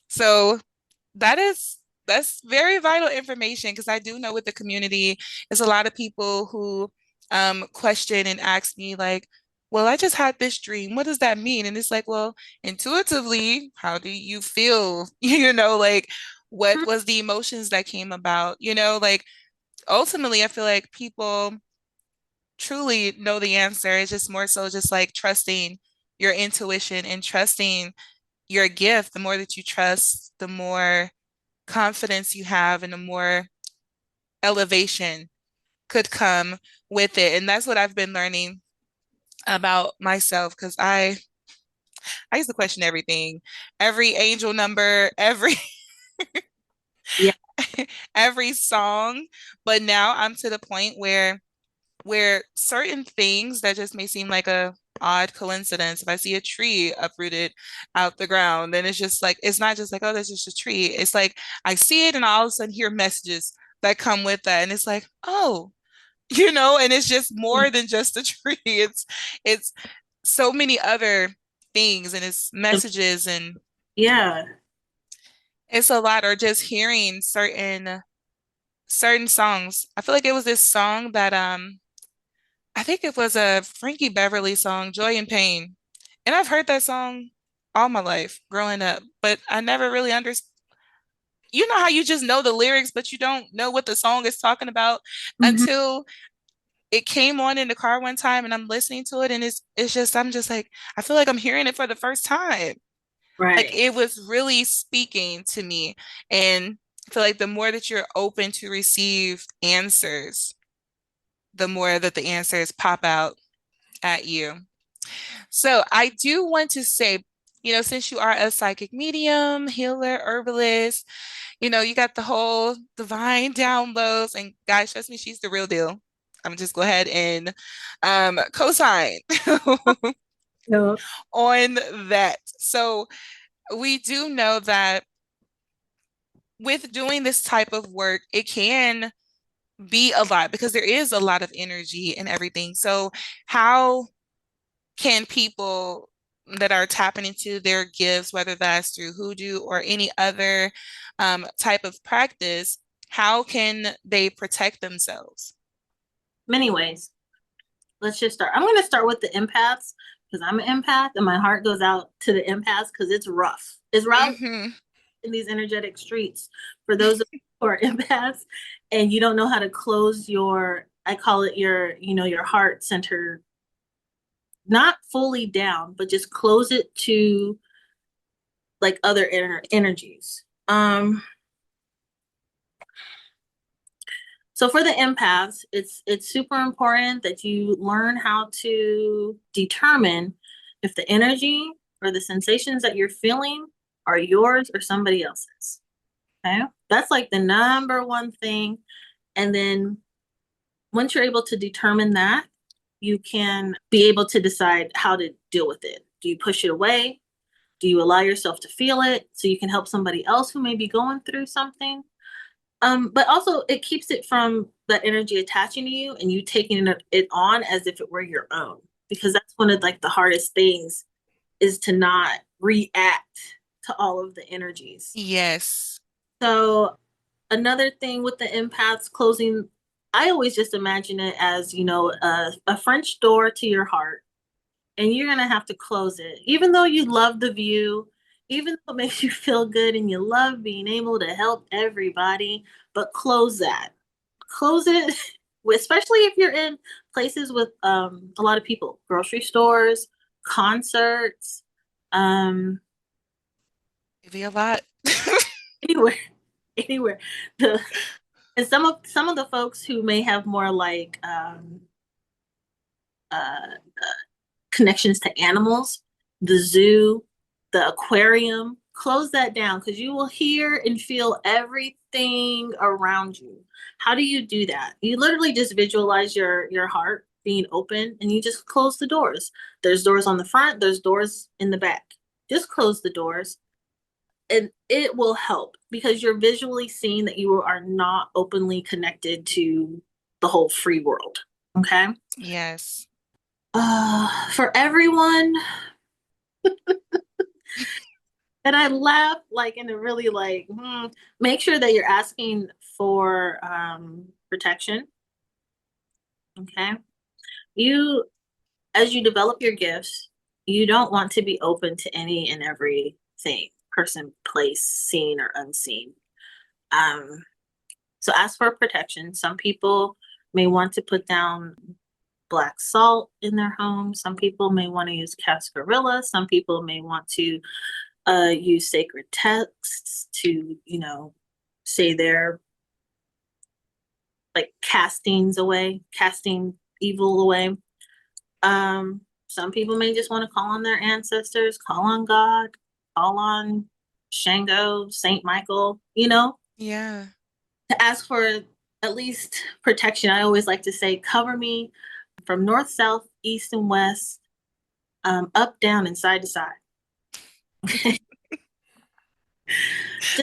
So that is that's very vital information because I do know with the community, there's a lot of people who question and ask me like, well, I just had this dream. What does that mean? And it's like, well, intuitively, how do you feel? Like what was the emotions that came about? Like ultimately, I feel like people truly know the answer. It's just more so just like trusting your intuition and trusting your gift. The more that you trust, the more confidence you have and the more elevation could come with it. And that's what I've been learning about myself because I used to question everything, every angel number, every Yeah. every song. But now I'm to the point where certain things that just may seem like a odd coincidence. If I see a tree uprooted out the ground, then it's just like it's not just like, oh, that's just a tree. It's like I see it and I all of a sudden hear messages that come with that. And it's like, oh, and it's just more than just a tree. It's so many other things and it's messages and Yeah. it's a lot, or just hearing certain songs. I feel like it was this song that I think it was a Frankie Beverly song, Joy and Pain. And I've heard that song all my life growing up, but I never really understood. You know how you just know the lyrics, but you don't know what the song is talking about Hmm. until it came on in the car one time and I'm listening to it and it's just I'm just like I feel like I'm hearing it for the first time. Like Right. it was really speaking to me. And I feel like the more that you're open to receive answers, the more that the answers pop out at you. So I do want to say since you are a psychic medium, healer, herbalist, you got the whole divine downloads. And guys, trust me, she's the real deal. I'm just go ahead and co-sign No. on that. So we do know that with doing this type of work, it can be a lot because there is a lot of energy and everything. So how can people that are tapping into their gifts, whether that's through hoodoo or any other type of practice, how can they protect themselves? Many ways. Let's just start. I'm going to start with the empaths because I'm an empath and my heart goes out to the empaths because it's rough. It's rough Hmm. in these energetic streets for those who are empaths and you don't know how to close your, I call it your heart center, not fully down, but just close it to like other energies. So for the empaths, it's super important that you learn how to determine if the energy or the sensations that you're feeling are yours or somebody else's. Okay? That's like the number one thing. And then once you're able to determine that, you can be able to decide how to deal with it. Do you push it away? Do you allow yourself to feel it so you can help somebody else who may be going through something? But also it keeps it from that energy attaching to you and you taking it on as if it were your own. Because that's one of like the hardest things is to not react to all of the energies. Yes. So another thing with the empaths closing, I always just imagine it as, a French door to your heart and you're going to have to close it. Even though you love the view, even though it makes you feel good and you love being able to help everybody, but close that. Close it, especially if you're in places with a lot of people, grocery stores, concerts, um, It'd be a lot. anywhere, anywhere. The, and some of the folks who may have more like uh, connections to animals, the zoo, the aquarium, close that down because you will hear and feel everything around you. How do you do that? You literally just visualize your heart being open and you just close the doors. There's doors on the front, there's doors in the back. Just close the doors and it will help because you're visually seeing that you are not openly connected to the whole free world. Okay. Yes. For everyone, and I laugh like in a really like, make sure that you're asking for protection. Okay. You, as you develop your gifts, you don't want to be open to any and everything, person, place, seen or unseen. Um, so ask for protection. Some people may want to put down black salt in their home. Some people may want to use cascarilla. Some people may want to use sacred texts to, say their like castings away, casting evil away. Some people may just want to call on their ancestors, call on God, call on Shango, Saint Michael, Yeah. to ask for at least protection. I always like to say, cover me from north, south, east, and west, up, down, and side to side.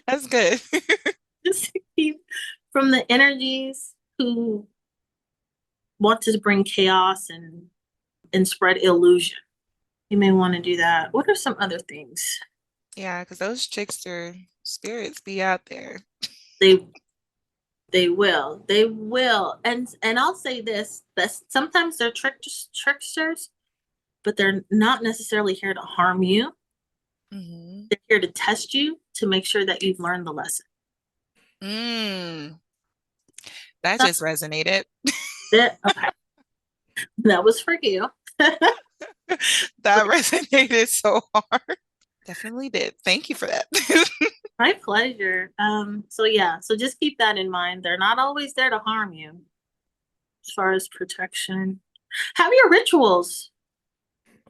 That's good. Just keep from the energies who want to bring chaos and spread illusion. You may want to do that. What are some other things? Yeah, because those trickster spirits be out there. They they will. They will. And I'll say this, that sometimes they're tricksters, but they're not necessarily here to harm you. Hmm. They're here to test you to make sure that you've learned the lesson. Mm, that So just resonated. okay, that was for you. That resonated so hard. Definitely did. Thank you for that. My pleasure. So yeah, so just keep that in mind. They're not always there to harm you as far as protection. Have your rituals.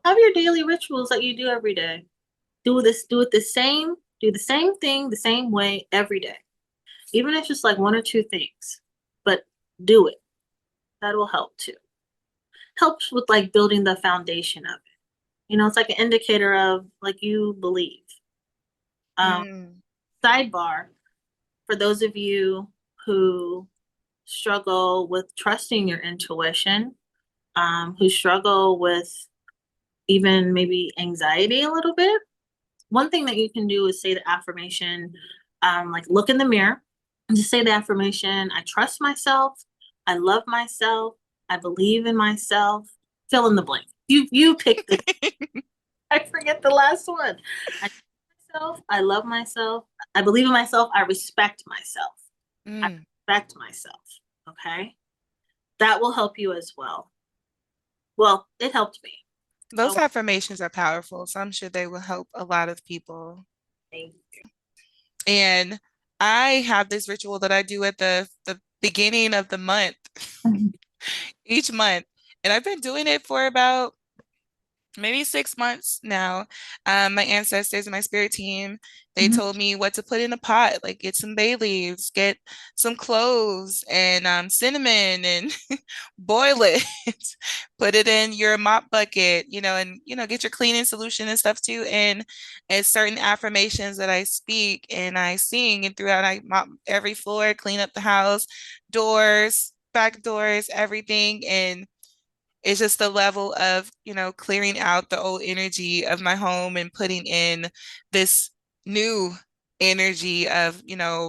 Have your daily rituals that you do every day. do the same thing the same way every day. Even if it's just like one or two things, but do it. That will help too. Helps with like building the foundation of it. You know, it's like an indicator of like you believe. Um, Mm. Sidebar, for those of you who struggle with trusting your intuition, who struggle with even maybe anxiety a little bit, one thing that you can do is say the affirmation, like look in the mirror and just say the affirmation, I trust myself, I love myself, I believe in myself, fill in the blank. You pick the I forget the last one. I trust myself, I love myself, I believe in myself, I respect myself. I Mm. respect myself. Okay. That will help you as well. Well, it helped me. Those So affirmations are powerful, so I'm sure they will help a lot of people. thank And I have this ritual that I do at the beginning of the month, you. each month. And I've been doing it for about maybe 6 months now. My ancestors and my spirit team, they Mhm. told me what to put in a pot, like get some bay leaves, get some cloves and cinnamon and boil it, put it in your mop bucket, and get your cleaning solution and stuff too. And it's certain affirmations that I speak and I sing, and throughout I mop every floor, clean up the house, doors, back doors, everything. And it's just the level of, clearing out the old energy of my home and putting in this new energy of,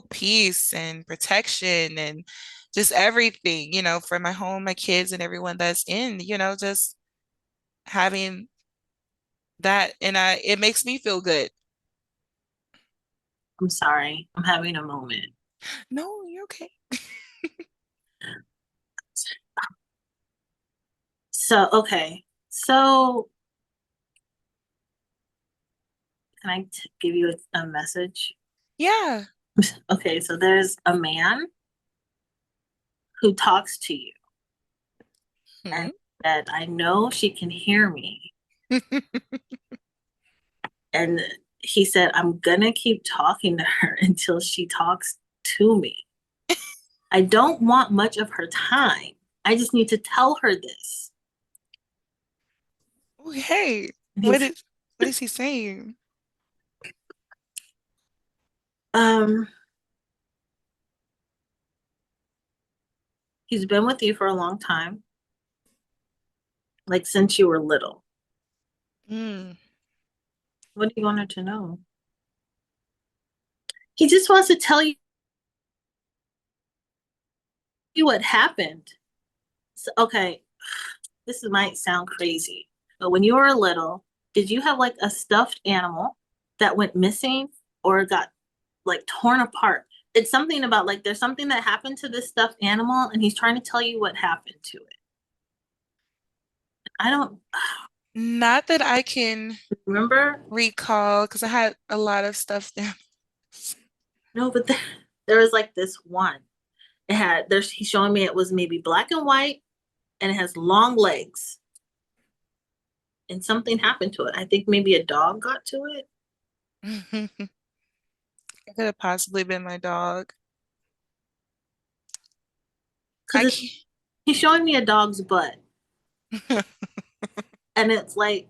peace and protection and just everything, for my home, my kids, and everyone that's in, just having that. And it makes me feel good. I'm sorry. I'm having a moment. No, you're okay. So, okay. So, can give you a message? Yeah. Okay, so there's a man who talks to you and Hmm. said, I know she can hear me. And he said, I'm gonna keep talking to her until she talks to me. I don't want much of her time. I just need to tell her this. Oh, hey, And what he's is what is he saying? um he's been with you for a long time, like since you were little. Mm. What do you want her to know? He just wants to tell you what happened. So, okay, might sound crazy, but when you were little, did you have like a stuffed animal that went missing or got like torn apart? It's something about like there's something that happened to this stuffed animal, and he's trying to tell you what happened to it. I don't Not that I can remember. recall, because I had a lot of stuff there. No, but there was like this one. It had there's he's showing me it was maybe black and white, and it has long legs, and something happened to it. I think maybe a dog got to it It could have possibly been my dog. because I it's he's showing me a dog's butt. can't. And it's like,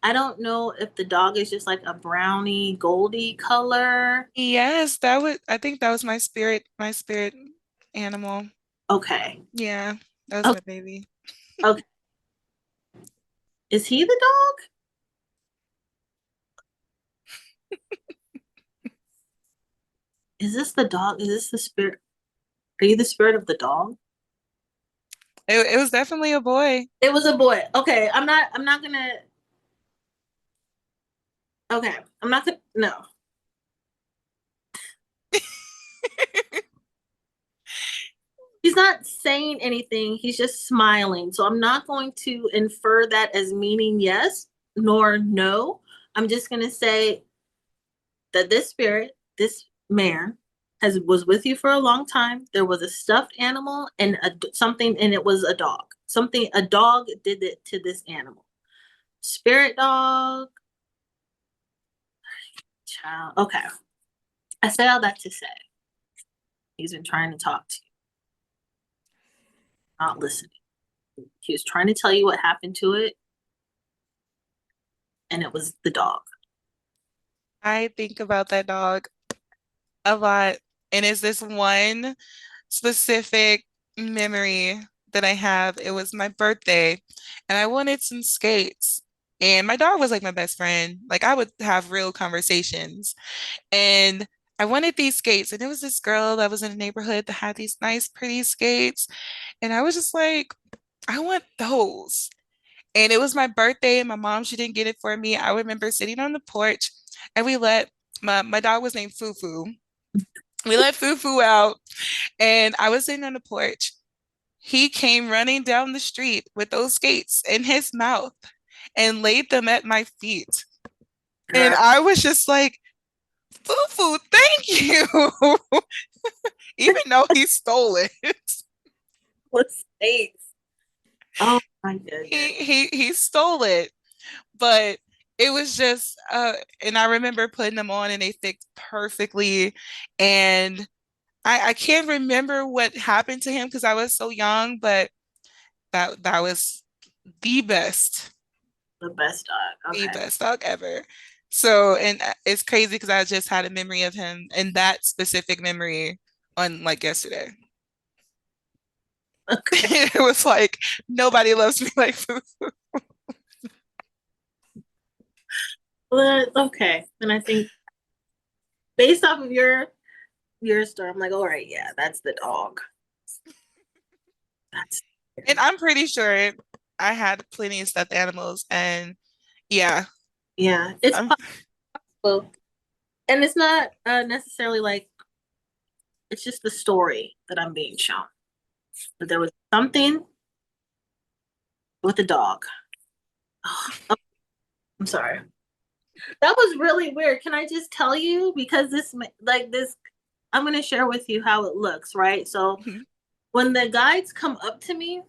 I don't know if the dog is just like a brownie, goldy color. Yes, I think that was my spirit animal. Okay. Yeah, that was Okay. my baby. Okay. Is he the dog? Is this the dog? Is this the spirit? Are you the spirit of the dog? It was definitely a boy. It was a boy. Okay. I'm not gonna, okay. I'm not gonna, no. He's not saying anything. He's just smiling. So I'm not going to infer that as meaning yes nor no. I'm just going to say that this spirit, this man, was with you for a long time. There was a stuffed animal and something, and it was a dog. Something a dog did it to this animal. Spirit dog, Child. Okay. I say all that to say he's been trying to talk to you, not listening. He was trying to tell you what happened to it, and it was the dog. I think about that dog a lot. And it's this one specific memory that I have. It was my birthday, and I wanted some skates. And my dog was like my best friend. Like I would have real conversations. And I wanted these skates. And it was this girl that was in the neighborhood that had these nice, pretty skates. And I was just like, I want those. And it was my birthday, and my mom, she didn't get it for me. I remember sitting on the porch, and we let my dog was named Fufu. We let Fufu out, and I was sitting on the porch. He came running down the street with those skates in his mouth and laid them at my feet. And Girl, I was just like, Fufu, thank you. Even though he stole it. what states? Oh my He goodness. he he stole it. But it was just and I remember putting them on and they fit perfectly. And I can't remember what happened to him because I was so young, but that was the best, The best dog. the Okay. best dog ever. So, and it's crazy because I just had a memory of him and that specific memory on like yesterday. Okay. It was like nobody loves me like Fufu. Well, okay. And I think based off of your story, I'm like, all right, yeah, that's the dog. That's And I'm pretty sure I had plenty of stuffed animals, and yeah, yeah, it's um, possible. And it's not necessarily like it's just the story that I'm being shown. But there was something with the dog. Oh, I'm sorry. That was really weird. Can I just tell you? Because like this, I'm going to share with you how it looks, right? So when the guides come up to me,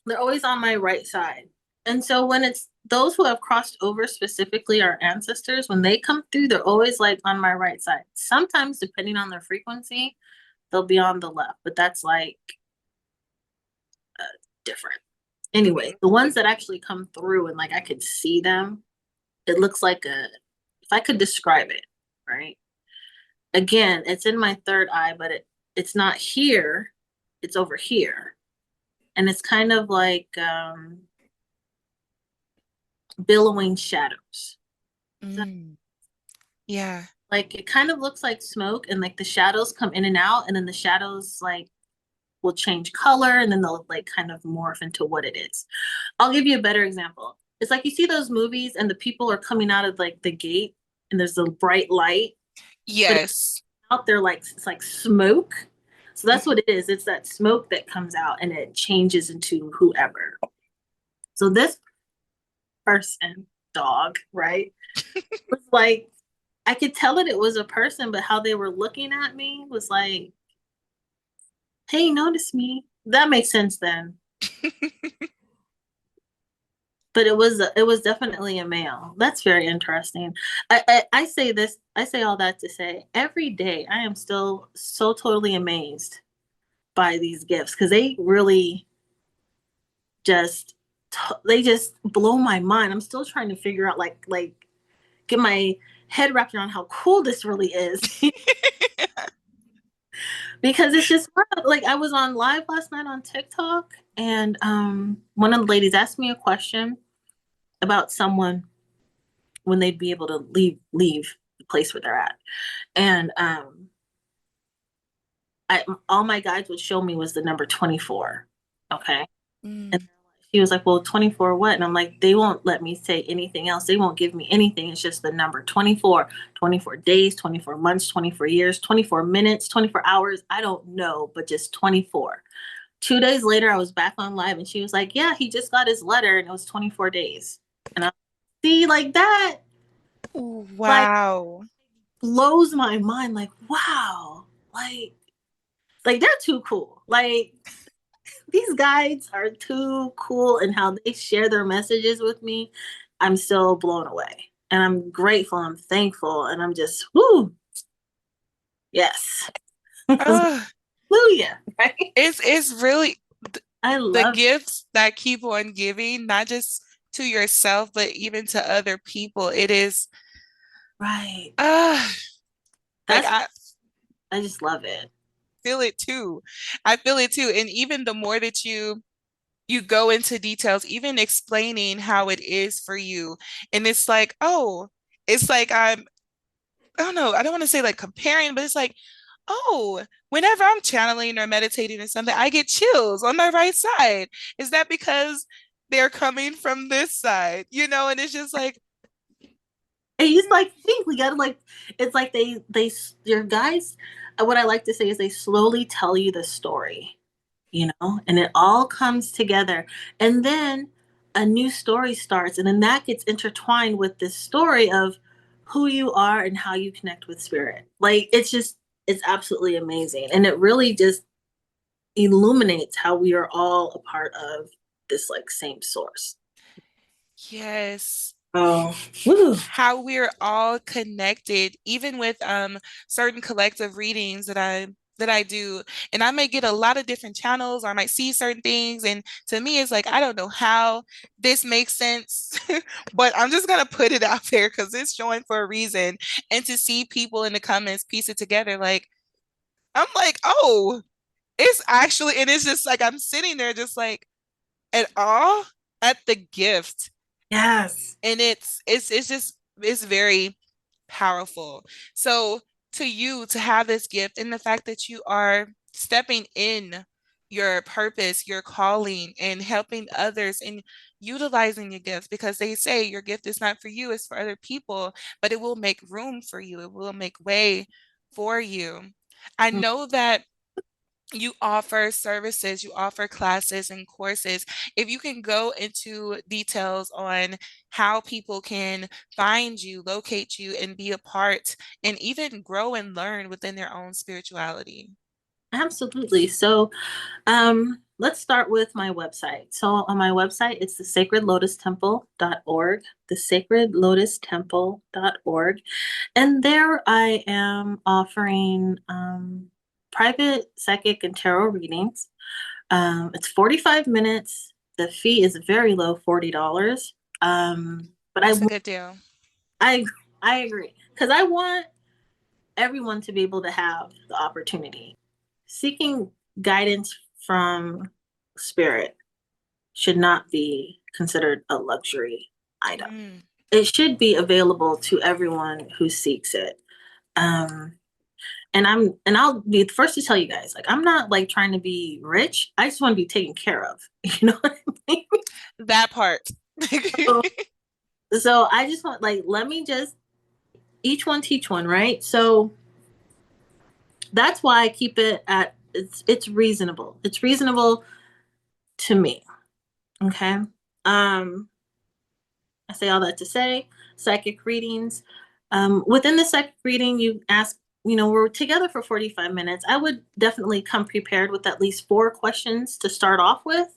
they're always on my right side. And so when it's those who have crossed over, specifically our ancestors, when they come through, they're always like on my right side. Sometimes, depending on their frequency, they'll be on the left, but that's like uh, different. Anyway, the ones that actually come through and like I could see them, it looks like if I could describe it, right? Again, it's in my third eye, but it's not here, it's over here. And it's kind of like billowing shadows. mm, yeah. Like it kind of looks like smoke and like the shadows come in and out and then the shadows like will change color and then they'll like kind of morph into what it is. I'll give you a better example. It's like you see those movies and the people are coming out of like the gate and there's a bright light, but Yes. out there like it's like smoke. So that's what it is. It's that smoke that comes out and it changes into whoever. So this person, dog, right, was like I could tell that it was a person, but how they were looking at me was like, hey, notice me. That makes sense then. But it was definitely a male. That's very interesting. I say this, I say all that to say every day I am still so totally amazed by these gifts because they really just they just blow my mind. I'm still trying to figure out like get my head wrapped around how cool this really is. Because it's just like I was on live last night on TikTok and one of the ladies asked me a question about someone when they'd be able to leave the place where they're at. And all my guides would show me was the number 24. Okay. And Mm, she was like, well, 24 what? And I'm like, they won't let me say anything else. They won't give me anything. It's just the number 24, 24 days, 24 months, 24 years, 24 minutes, 24 hours. I don't know, but just 24. 2 days later, I was back on live and she was like, yeah, he just got his letter and it was 24 days. And I see like that, like wow. blows my mind. Like, wow, like they're too cool. Like these guides are too cool and how they share their messages with me. I'm still blown away. and I'm grateful, I'm thankful, and I'm just, whoo, yes. Oh, Hallelujah, right? it's really I the love it. gifts that keep on giving, not just to yourself, but even to other people. It is, Right. uh, like That's, I I just love it. feel it too. I feel it too. And even the more that you go into details, even explaining how it is for you, and it's like, oh, it's like I don't know, I don't want to say like comparing, but it's like, oh, whenever I'm channeling or meditating or something, I get chills on my right side. Is that because they're coming from this side? And it's just like, And he's like, think we gotta like, it's like your guys, what I like to say is they slowly tell you the story, and it all comes together. And then a new story starts, and then that gets intertwined with this story of who you are and how you connect with spirit. Like, it's absolutely amazing. And it really just illuminates how we are all a part of this like same source. yes. Oh, woo. How we're all connected, even with certain collective readings that I do. And I may get a lot of different channels or I might see certain things. And to me, it's like, I don't know how this makes sense, but I'm just gonna put it out there because it's showing for a reason. And to see people in the comments piece it together, like I'm like, oh, it's actually, and it's just like I'm sitting there just like at awe at the gift, Yes. and it's just it's very powerful. So to you to have this gift and the fact that you are stepping in your purpose, your calling, and helping others and utilizing your gift, because they say your gift is not for you, it's for other people, but it will make room for you. It will make way for you. I know that you offer services, you offer classes and courses. If you can go into details on how people can find you, locate you, and be a part, and even grow and learn within their own spirituality. Absolutely. So, let's start with my website. So, on my website, it's thesacredlotustemple.org, thesacredlotustemple.org. And there I am offering private psychic and tarot readings. It's 45 minutes. The fee is very low, $40. But That's a good deal. I, I agree because I want everyone to be able to have the opportunity. Seeking guidance from spirit should not be considered a luxury item. Mm, It should be available to everyone who seeks it. Um, and I'll be the first to tell you guys, like I'm not like trying to be rich. I just want to be taken care of. You know what I mean? that part. So, so I just want like let me just each one teach one, right? So that's why I keep it at it's reasonable. It's reasonable to me. Okay. Um, I say all that to say psychic readings. Within the psychic reading, you ask, we're together for 45 minutes. I would definitely come prepared with at least 4 questions to start off with,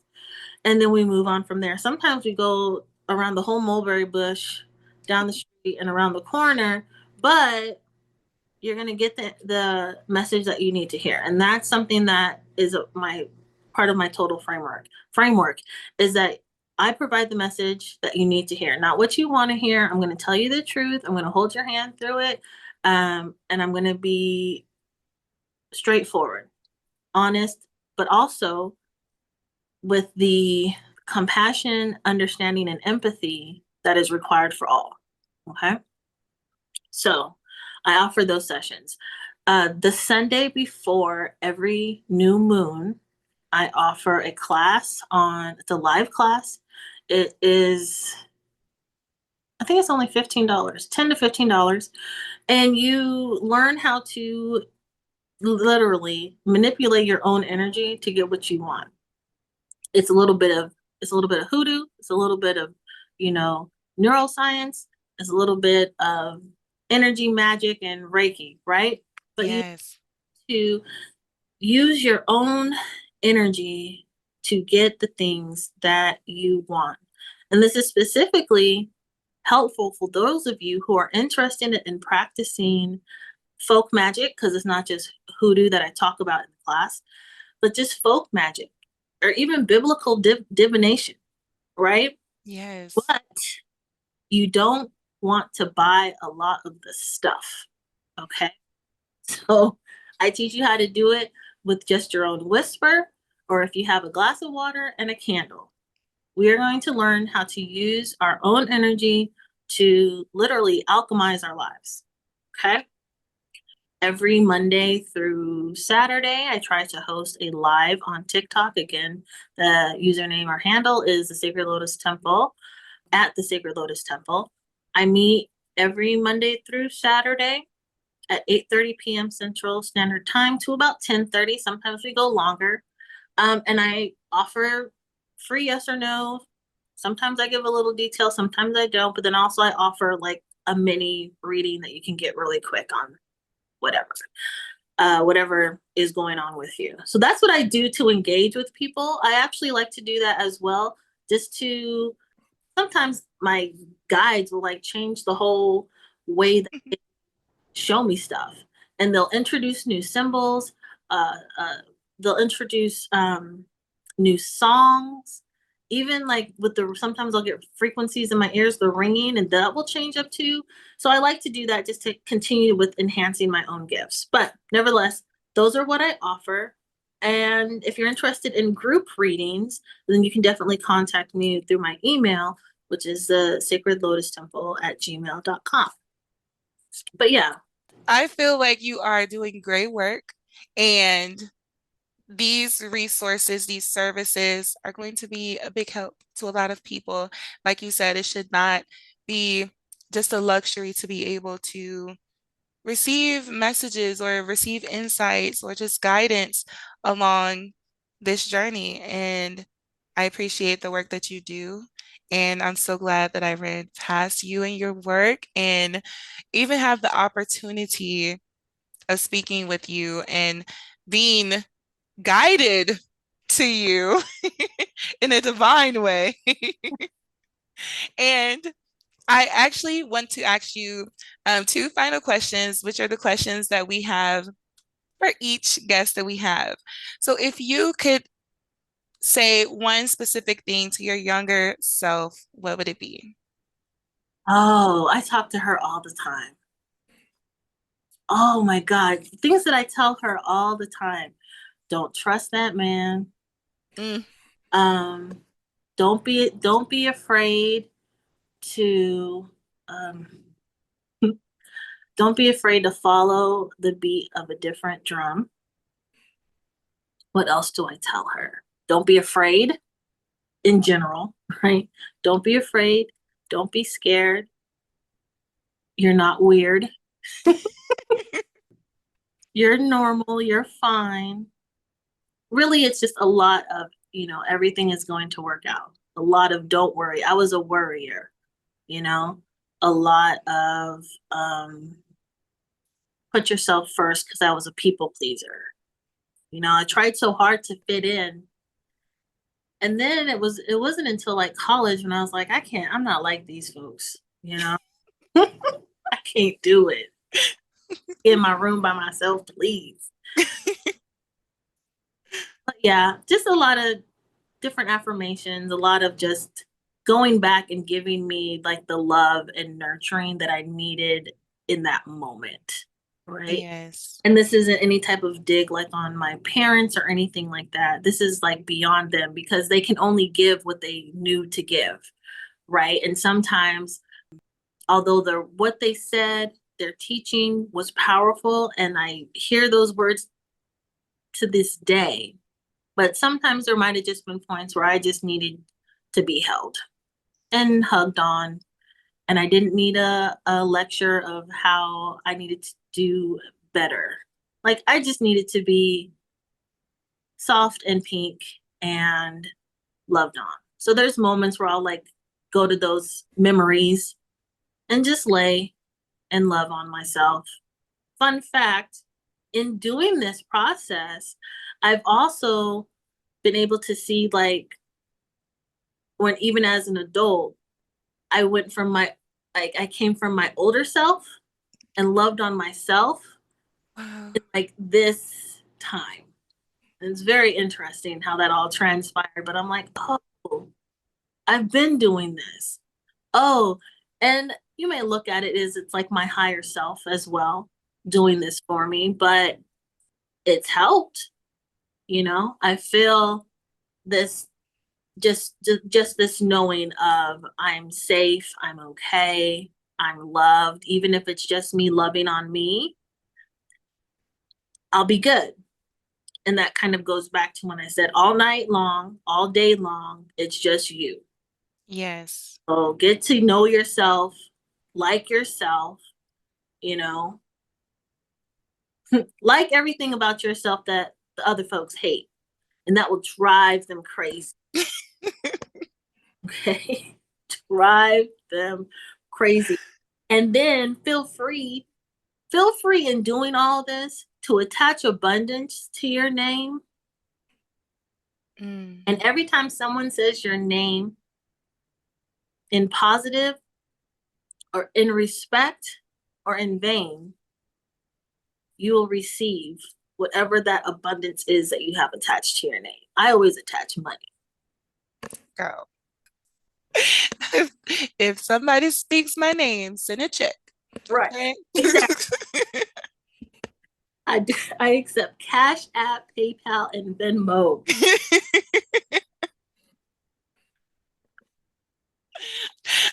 and then we move on from there. Sometimes we go around the whole mulberry bush, down the street, and around the corner, but you're going to get the message that you need to hear. And that's something that is my part of my total framework is that I provide the message that you need to hear, not what you want to hear. I'm going to tell you the truth. I'm going to hold your hand through it. And I'm going to be straightforward, honest, but also with the compassion, understanding, and empathy that is required for all. Okay. So I offer those sessions. The Sunday before every new moon, I offer a class it's a live class. It is, I think it's only $15, $10 to $15. And you learn how to literally manipulate your own energy to get what you want. It's a little bit of, it's a little bit of hoodoo. It's a little bit of, you know, neuroscience. It's a little bit of energy magic and Reiki, right? But you Yes. to use your own energy to get the things that you want. And this is specifically helpful for those of you who are interested in practicing folk magic, because it's not just hoodoo that I talk about in class, but just folk magic or even biblical divination, right? Yes. But you don't want to buy a lot of the stuff, okay? So I teach you how to do it with just your own whisper, or if you have a glass of water and a candle. We are going to learn how to use our own energy to literally alchemize our lives. Okay. Every Monday through Saturday, I try to host a live on TikTok. Again, the username or handle is the Sacred Lotus Temple at the Sacred Lotus Temple. I meet every Monday through Saturday at 8:30 p.m. Central Standard Time to about 10:30. Sometimes we go longer. And I offer free yes or no. Sometimes I give a little detail, sometimes I don't, but then also I offer like a mini reading that you can get really quick on whatever, whatever is going on with you. So that's what I do to engage with people. I actually like to do that as well, just to sometimes my guides will like change the whole way that they show me stuff, and they'll introduce new symbols. They'll introduce new songs. Even like with the sometimes I'll get frequencies in my ears, the ringing, and that will change up too. So I like to do that just to continue with enhancing my own gifts. But nevertheless, those are what I offer. And if you're interested in group readings, then you can definitely contact me through my email, which is the sacred lotus temple at gmail.com. But yeah. I feel like you are doing great work, and these resources, these services are going to be a big help to a lot of people. Like you said, it should not be just a luxury to be able to receive messages or receive insights or just guidance along this journey. And I appreciate the work that you do. And I'm so glad that I ran past you and your work and even have the opportunity of speaking with you and being guided to you in a divine way. And I actually want to ask you two final questions, which are the questions that we have for each guest that we have. So, if you could say one specific thing to your younger self, what would it be? Oh, I talk to her all the time. Oh my God. Things that I tell her all the time. Don't trust that man. Mm, Um, don't be afraid to um don't be afraid to follow the beat of a different drum. What else do I tell her? Don't be afraid in general, right? Don't be afraid. Don't be scared. You're not weird. You're normal. You're fine. Really, it's just a lot of, everything is going to work out. A lot of don't worry. I was a worrier, you know, a lot of put yourself first because I was a people pleaser. I tried so hard to fit in. And then it wasn't until like college when I was like, I'm not like these folks, I can't do it. Get in my room by myself, please. But yeah, just a lot of different affirmations, a lot of just going back and giving me like the love and nurturing that I needed in that moment. Right. yes. And this isn't any type of dig like on my parents or anything like that. This is like beyond them because they can only give what they knew to give. Right. And sometimes, although what they said, their teaching was powerful, and I hear those words to this day, but sometimes there might have just been points where I just needed to be held and hugged on. And I didn't need a lecture of how I needed to do better. Like I just needed to be soft and pink and loved on. So there's moments where I'll like go to those memories and just lay and love on myself. Fun fact, in doing this process, I've also been able to see like when even as an adult, I went from my like I came from my older self and loved on myself Wow. in like this time. And it's very interesting how that all transpired. But I'm like, oh, I've been doing this. Oh, and you may look at it as it's like my higher self as well doing this for me, but it's helped. I feel this just this knowing of I'm safe, I'm okay, I'm loved, even if it's just me loving on me, I'll be good. And that kind of goes back to when I said all night long, all day long, it's just you. Yes. So get to know yourself, like yourself, you know, like everything about yourself that the other folks hate. And that will drive them crazy. Okay. Drive them crazy. And then feel free in doing all this to attach abundance to your name. Mm. And every time someone says your name in positive or in respect or in vain, you will receive whatever that abundance is that you have attached to your name. I always attach money. Girl. If somebody speaks my name, send a check. Right. Okay. Exactly. I accept Cash App, PayPal, and Venmo.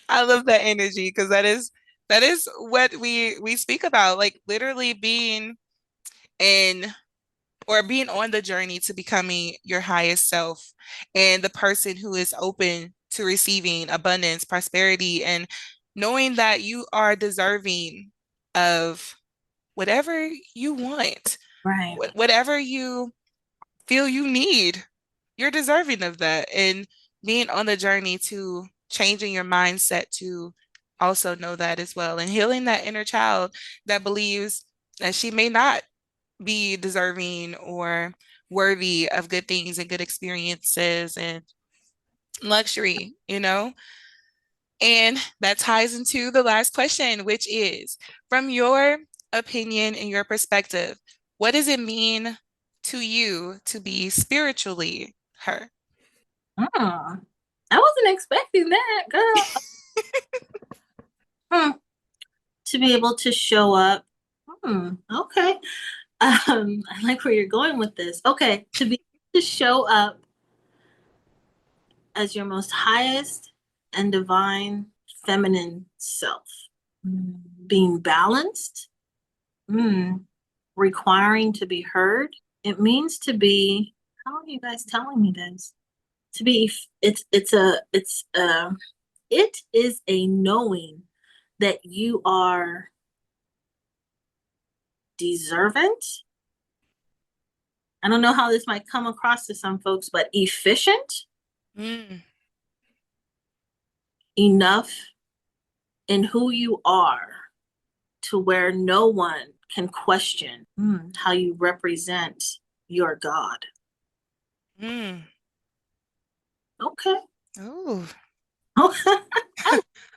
I love that energy because that is what we speak about, like literally being in or being on the journey to becoming your highest self and the person who is open to receiving abundance, prosperity, and knowing that you are deserving of whatever you want, Right. whatever you feel you need. You're deserving of that. And being on the journey to changing your mindset to also know that as well and healing that inner child that believes that she may not be deserving or worthy of good things and good experiences and luxury. And that ties into the last question, which is from your opinion and your perspective, what does it mean to you to be spiritually her? Hmm. I wasn't expecting that, girl. Hmm. To be able to show up. Okay. I like where you're going with this. Okay, to be to show up as your most highest and divine feminine self. Being balanced, mm, requiring to be heard. It means to be, how are you guys telling me this? To be, it is a knowing that you are deserving. I don't know how this might come across to some folks, but efficient Mm, enough in who you are to where no one can question how you represent your God. mm. Okay. Oh, Okay.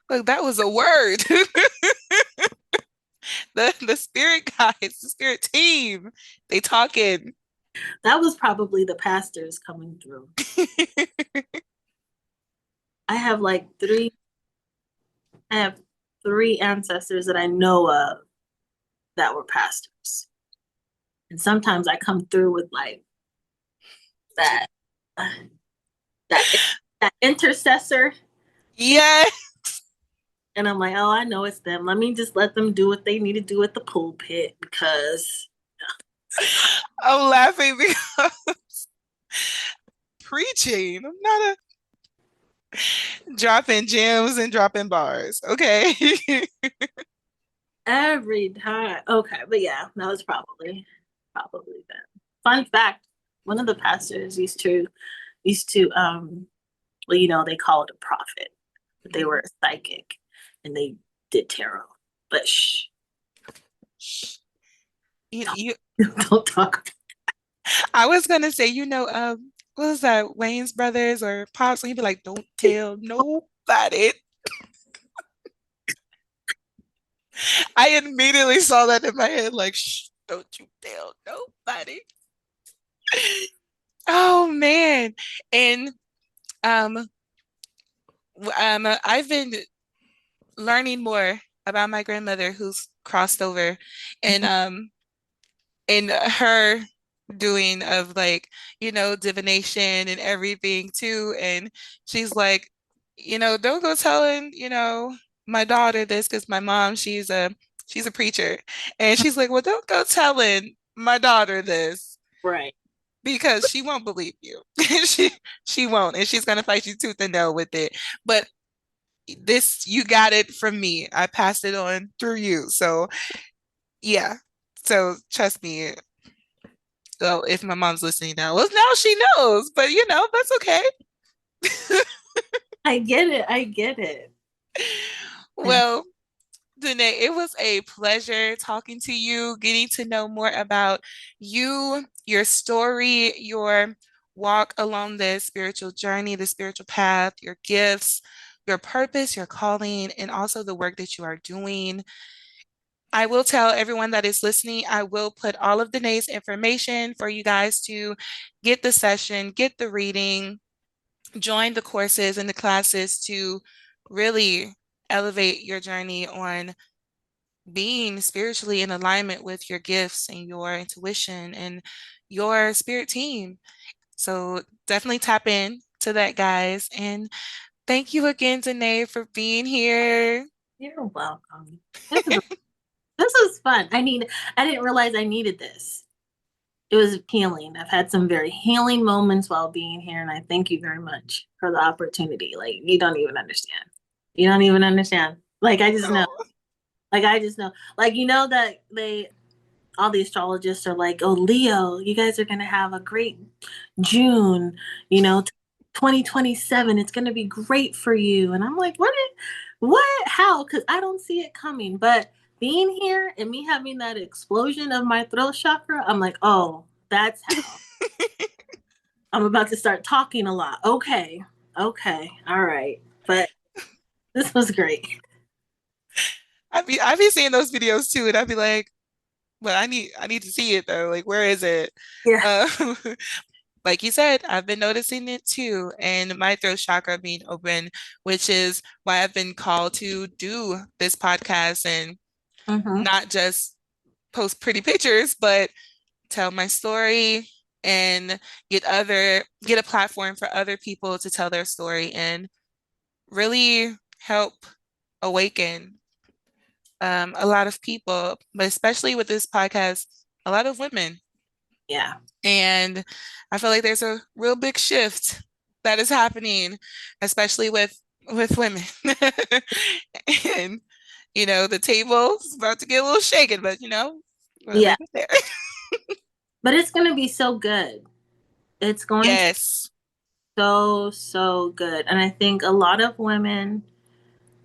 look, that was a word. The spirit guides, the spirit team, they talking. That was probably the pastors coming through. I have like I have three ancestors that I know of that were pastors. And sometimes I come through with like that, uh, that, that intercessor. Yeah, And I'm like, oh, I know it's them. Let me just let them do what they need to do at the pulpit because I'm laughing because preaching. I'm not a dropping gems and dropping bars. Okay. every time. Okay, but yeah, that was probably them. Fun fact: one of the pastors used to well, they call it a prophet, but they were a psychic, and they did tarot. But shh, You, don't talk. I was gonna say, what was that, Wayne's brothers or Pops? And he'd be like, "Don't tell nobody." I immediately saw that in my head, like, shh, don't you tell nobody. Oh man. And um I've been learning more about my grandmother who's crossed over and Mhm. in her doing of like, divination and everything too. And she's like, don't go telling, my daughter this because my mom, she's a preacher. And she's like, well, don't go telling my daughter this Right. because she won't believe you. She she won't, and she's gonna fight you tooth and nail with it. But this, you got it from me. I passed it on through you. So yeah. So trust me. Well, if my mom's listening now, well, now she knows. But that's okay. I get it. I get it. And Well, Denay, it was a pleasure talking to you, getting to know more about you, your story, your walk along this spiritual journey, the spiritual path, your gifts, your purpose, your calling, and also the work that you are doing. I will tell everyone that is listening, I will put all of Danae's information for you guys to get the session, get the reading, join the courses and the classes to really elevate your journey on being spiritually in alignment with your gifts and your intuition and your spirit team. So definitely tap in to that, guys. And thank you again, Danae, for being here. you're welcome. This is fun. I didn't realize I needed this. It was healing. I've had some very healing moments while being here, and I thank you very much for the opportunity. Like, you don't even understand. You don't even understand. Like, I just know. Oh, Like, I just know. Like, that all the astrologists are like, oh, Leo, you guys are going to have a great June, you know, 2027. It's going to be great for you. And I'm like, what, how? Because I don't see it coming. But being here and me having that explosion of my throat chakra, I'm like, oh, that's how. I'm about to start talking a lot. Okay. Okay. All right. But this was great. I'd be seeing those videos too, and I'd be like, well, I need to see it though. Like, where is it? Yeah. Um, like you said, I've been noticing it too, and my throat chakra being open, which is why I've been called to do this podcast and Mm-hmm. not just post pretty pictures, but tell my story and get a platform for other people to tell their story and really help awaken a lot of people, but especially with this podcast, a lot of women. Yeah. And I feel like there's a real big shift that is happening, especially with women. And the table's about to get a little shaken, but we'll Yeah. leave it there. But it's going to be so good. It's going to Yes. so, so good. And I think a lot of women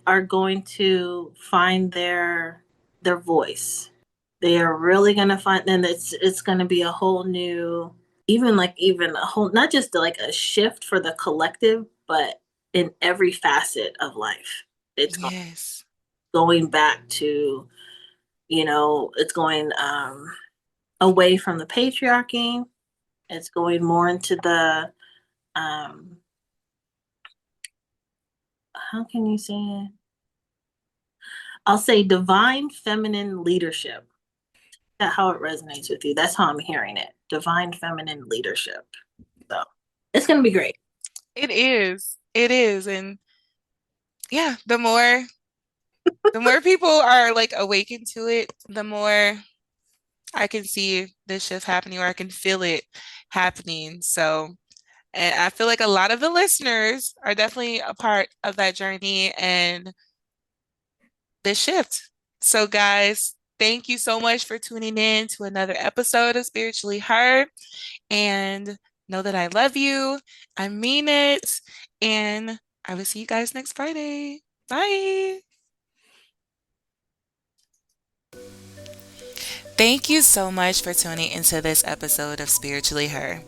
are going to find their voice. They are really going to find, and it's going to be a whole new, even a whole, not just like a shift for the collective, but in every facet of life. It's Yes. going back to, it's going away from the patriarchy. It's going more into the um how can you say it? I'll say divine feminine leadership. That how it resonates with you. That's how I'm hearing it. Divine feminine leadership. So it's gonna be great. It is. It is. And yeah, the more people are like awakened to it, the more I can see this shift happening or I can feel it happening. So, and I feel like a lot of the listeners are definitely a part of that journey and this shift. So, guys, thank you so much for tuning in to another episode of Spiritually Heard. And know that I love you. I mean it. And I will see you guys next Friday. Bye. Thank you so much for tuning into this episode of Spiritually Her.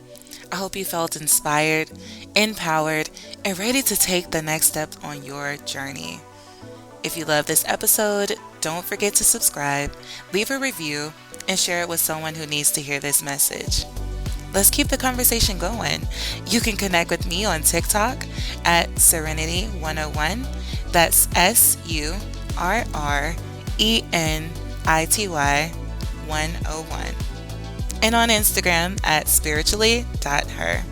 I hope you felt inspired, empowered, and ready to take the next step on your journey. If you love this episode, don't forget to subscribe, leave a review, and share it with someone who needs to hear this message. Let's keep the conversation going. You can connect with me on TikTok at Serenity 101. That's SURRENITY 101. And on Instagram at spiritually.her.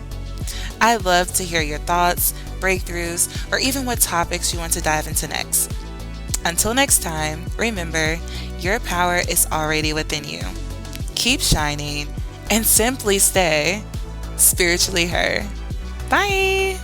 I love to hear your thoughts, breakthroughs, or even what topics you want to dive into next. Until next time, remember, your power is already within you. Keep shining and simply stay spiritually her. Bye!